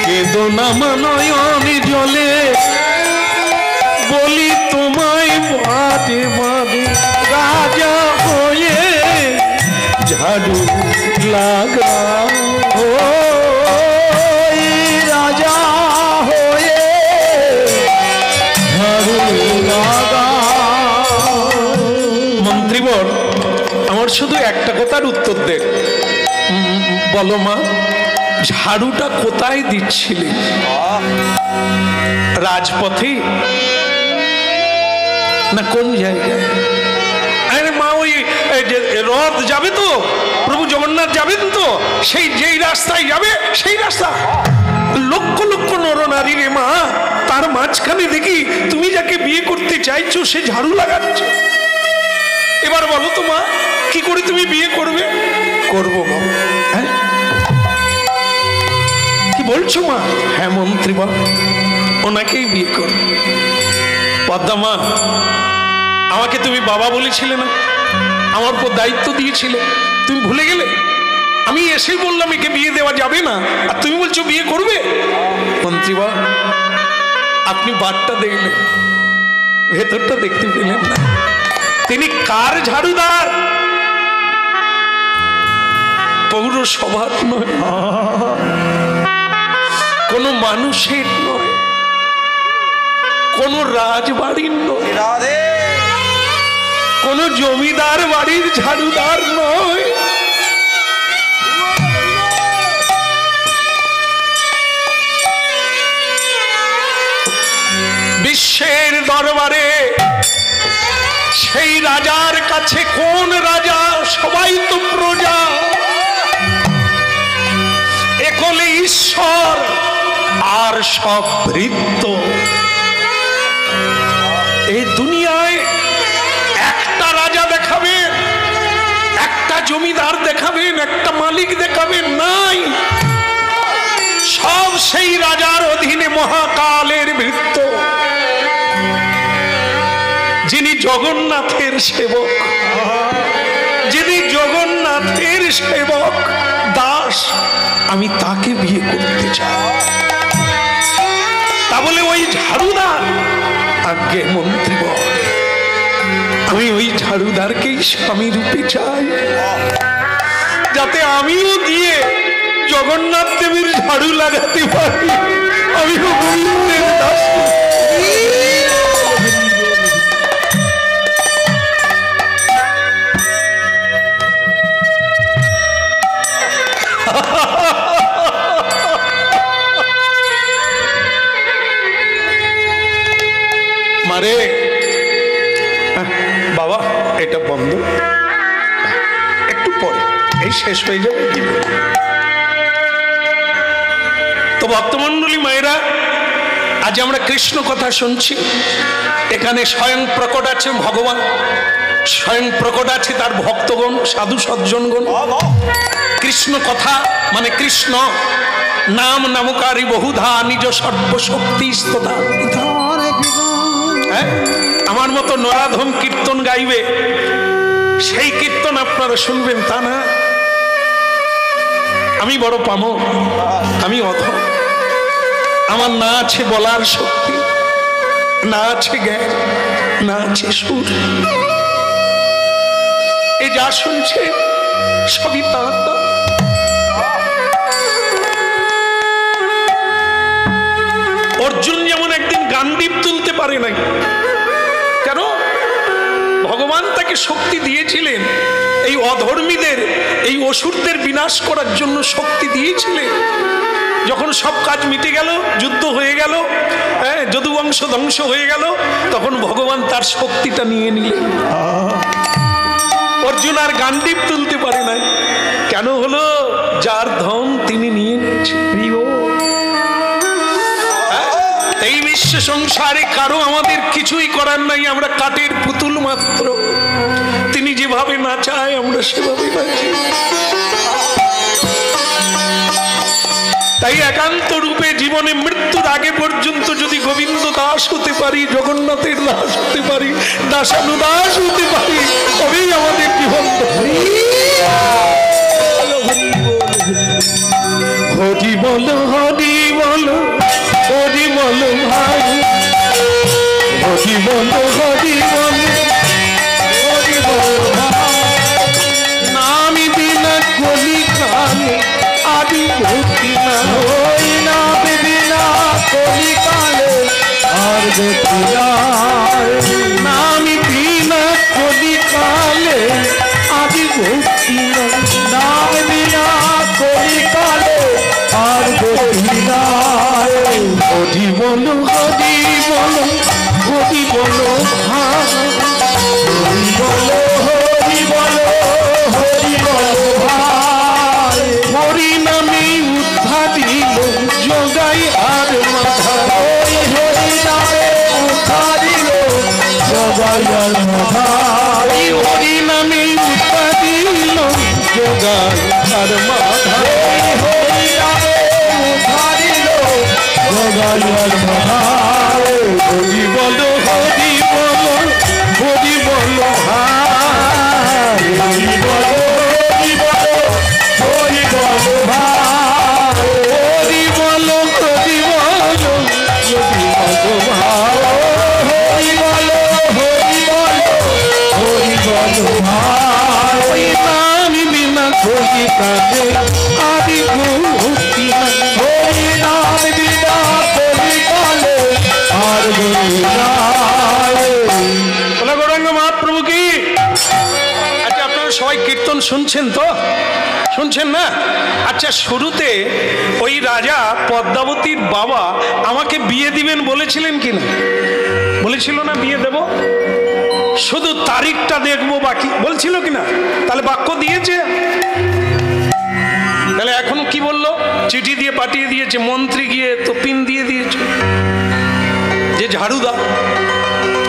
কেঁদো না নয়ন জলে, বলি তোমায় বাদে বাদে রাজা হয়ে ঝাড়ু লাগা। ও রাজা হয়ে ঝাড়ু লাগা। মন্ত্রীবর, আমার শুধু একটা কথার উত্তর দে। বলো মা, ঝাড়ুটা কোথায় দিচ্ছিলে? রাজপথে না কোন জায়গায়? আরে মা, ওই যে রথ যাবে তো, প্রভু জগন্নাথ যাবেন তো, সেই যেই রাস্তায় যাবে সেই রাস্তা। লক্ষ লক্ষ নরনারী রে মা, তার মাঝখানে দেখি তুমি যাকে বিয়ে করতে চাইছো সে ঝাড়ু লাগাচ্ছে। এবার বলো তো মা, কি করে তুমি বিয়ে করবে? করবো বাবা। হ্যাঁ কি বলছো মা? হ্যাঁ মন্ত্রী বল, ওনাকেই বিয়ে করবে। পদ্মা মা, আমাকে তুমি বাবা বলেছিলে না, আমার উপর দায়িত্ব দিয়েছিলে, তুমি ভুলে গেলে? আমি এসেই বললাম একে বিয়ে দেওয়া যাবে না, আর তুমি বলছো বিয়ে করবে। মন্ত্রী বা, আপনি বারটা দেখলেন, ভেতরটা দেখতে পেলেন না। তিনি কার ঝাড়ুদার? পৌরসভার নয়, কোনো মানুষের নয়, কোনো রাজবাড়ির নয়, কোনো জমিদার বাড়ির ঝাড়ুদার নয়। বিশ্বের দরবারে সেই রাজার কাছে কোন রাজা? সবাই তো প্রজা। একলে ঈশ্বর আর সব ভৃত্য। এই দুনিয়ায় একটা রাজা দেখাবেন, একটা জমিদার দেখাবেন, একটা মালিক দেখাবেন, নাই। সব সেই রাজার অধীনে মহাকালের ভৃত্য, যিনি জগন্নাথের সেবক, যিনি জগন্নাথের সেবক দাস, আমি তাকে বিয়ে করতে চাই। তা বলে ওই ঝাড়ুদার? আজ্ঞে মন্ত্রী বল, আমি ওই ঝাড়ুদারকেই স্বামী রূপে চাই, যাতে আমিও গিয়ে জগন্নাথ দেবীর ঝাড়ু লাগাতে পারি। আমি গোবিন্দের দাস। মারে বাবা, এটা বন্ধ, একটু পরে এই শেষ হয়ে যাবে। তো ভক্তমন্ডলী মায়েরা, আজ আমরা কৃষ্ণ কথা শুনছি। এখানে স্বয়ং প্রকট আছে ভগবান, স্বয়ং প্রকট আছে তার ভক্তগণ, সাধু সজ্জনগণ। কৃষ্ণ কথা মানে কৃষ্ণ নাম নামকারী বহুধা নিজ সর্বশক্তি স্ততা। আমার মতো নরাধম কীর্তন গাইবে, সেই কীর্তন আপনারা শুনবেন তা না। আমি বড় পামো, আমি অধম, আমার না আছে বলার শক্তি, না আছে জ্ঞান, না আছে সুর। এ যা শুনছে সবই তাঁর। অর্জুন যেমন একদিন গান্ডীব তুলতে পারে নাই, কেন? ভগবান তাকে শক্তি দিয়েছিলেন, এই অধর্মীদের, এই অসুরদের বিনাশ করার জন্য শক্তি দিয়েছিলেন। যখন সব কাজ মিটে গেল, যুদ্ধ হয়ে গেল, যদুবংশ ধ্বংস হয়ে গেল, তখন ভগবান তার শক্তিটা নিয়ে নিলেন। অর্জুন আর গান্ডীব তুলতে পারে নাই, কেন হলো? যার ধন তিনি নিয়ে নিয়েছেন। এই বিশ্ব সংসারে কারো আমাদের কিছুই করার নাই, আমরা কাঠের পুতুল মাত্র। তিনি যেভাবে নাচায় আমরা সেভাবে নাচি। তাই একান্ত রূপে জীবনে মৃত্যুর আগে পর্যন্ত যদি গোবিন্দ দাস হতে পারি, জগন্নাথের দাস হতে পারি, দাসানুদাস হতে পারি, তবেই আমাদের জীবন। হরি বলো, হরি বলো, হরি বলো ভাই, হরি বলো, হরি বলো, হরি বলো ভাই। নাম বিনা কলিকালে আদি গতি না, ওই নাম বিনা কলিকালে আর গতি না। নাম বিনা কলিকালে আদি গতি না, নাম বিনা কলিকালে আর গতি না। হরি বলো, হরি বলো, হরি বলো ভাই, হরি বলো, হরি বলো। জোগাই আর মাধাই হরি নামে উদ্ধারিল জোগাই আর মাধাই হরি বলো হরি বলো হরি বলো ভাই হরি বলো হরি বলো হরি বলো ভাই হরি বলো হরি বলো হরি বলো ভাই হরি বলো হরি বলো হরি বলো ভাই নাম বিনা কোটি কাজে আদি মুক্তি হরি নাম বিনা কোটি কালে আর গতি নাই। বলে গৌরাঙ্গ মহাপ্রভু কি? আচ্ছা, আপনারা সবাই কীর্তন শুনছেন তো? শুনছেন না? আচ্ছা, শুরুতে ওই রাজা পদ্মাবতীর বাবা আমাকে বিয়ে দিবেন বলেছিলেন কিনা? বলেছিল না বিয়ে দেব, শুধু তারিখটা দেখবো বাকি, বলছিল কিনা? তাহলে বাক্য দিয়েছে। তাহলে এখন কি বললো? চিঠি দিয়ে পাঠিয়ে দিয়েছে, মন্ত্রী গিয়ে তো পিন দিয়ে দিয়েছে যে ঝাড়ুদা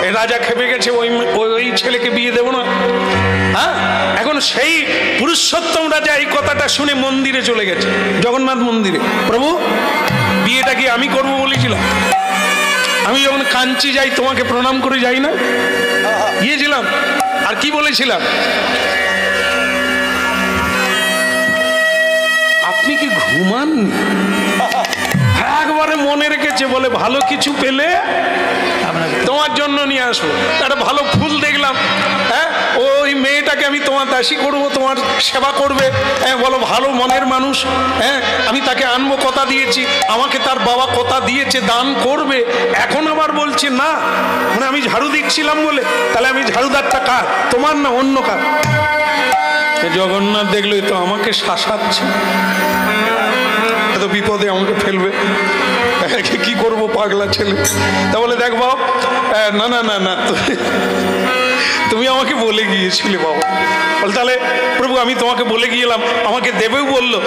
এই রাজা খেপে গেছে, ওই ছেলেকে বিয়ে দেব না। হ্যাঁ, এখন সেই পুরুষোত্তম রাজা এই কথাটা শুনে মন্দিরে চলে গেছে, জগন্নাথ মন্দিরে। প্রভু, বিয়েটা কি আমি করবো বলেছিলাম? আমি যখন কাঞ্চি যাই তোমাকে প্রণাম করে যাই না, গিয়েছিলাম। আর কি বলেছিলাম? আপনি কি ঘুমাননি? একবারে মনে রেখেছে, বলে ভালো কিছু পেলে তোমার জন্য নিয়ে আসবো। একটা ভালো ফুল দেখলাম, হ্যাঁ, ওই মেয়েটাকে আমি তোমার দাসী করবো, তোমার সেবা করবে, হ্যাঁ, বলো ভালো মনের মানুষ, হ্যাঁ, আমি তাকে আনবো, কথা দিয়েছি, আমাকে তার বাবা কথা দিয়েছে দান করবে। এখন আবার বলছে না, মানে আমি ঝাড়ু দিচ্ছিলাম বলে। তাহলে আমি ঝাড়ুদারটা কার? তোমার না অন্য কার? জগন্নাথ দেখলোই তো আমাকে শাসাচ্ছে, এত বিপদে আমাকে ফেলবে, কি করব পাগলা ছেলে। তা বলে দেখ বাবা, না না না না, তুমি আমাকে বলে গিয়েছিলে বাবা। বল তাহলে প্রভু আমি তোমাকে বলে গিয়েলাম, আমাকে দেবেও বললো।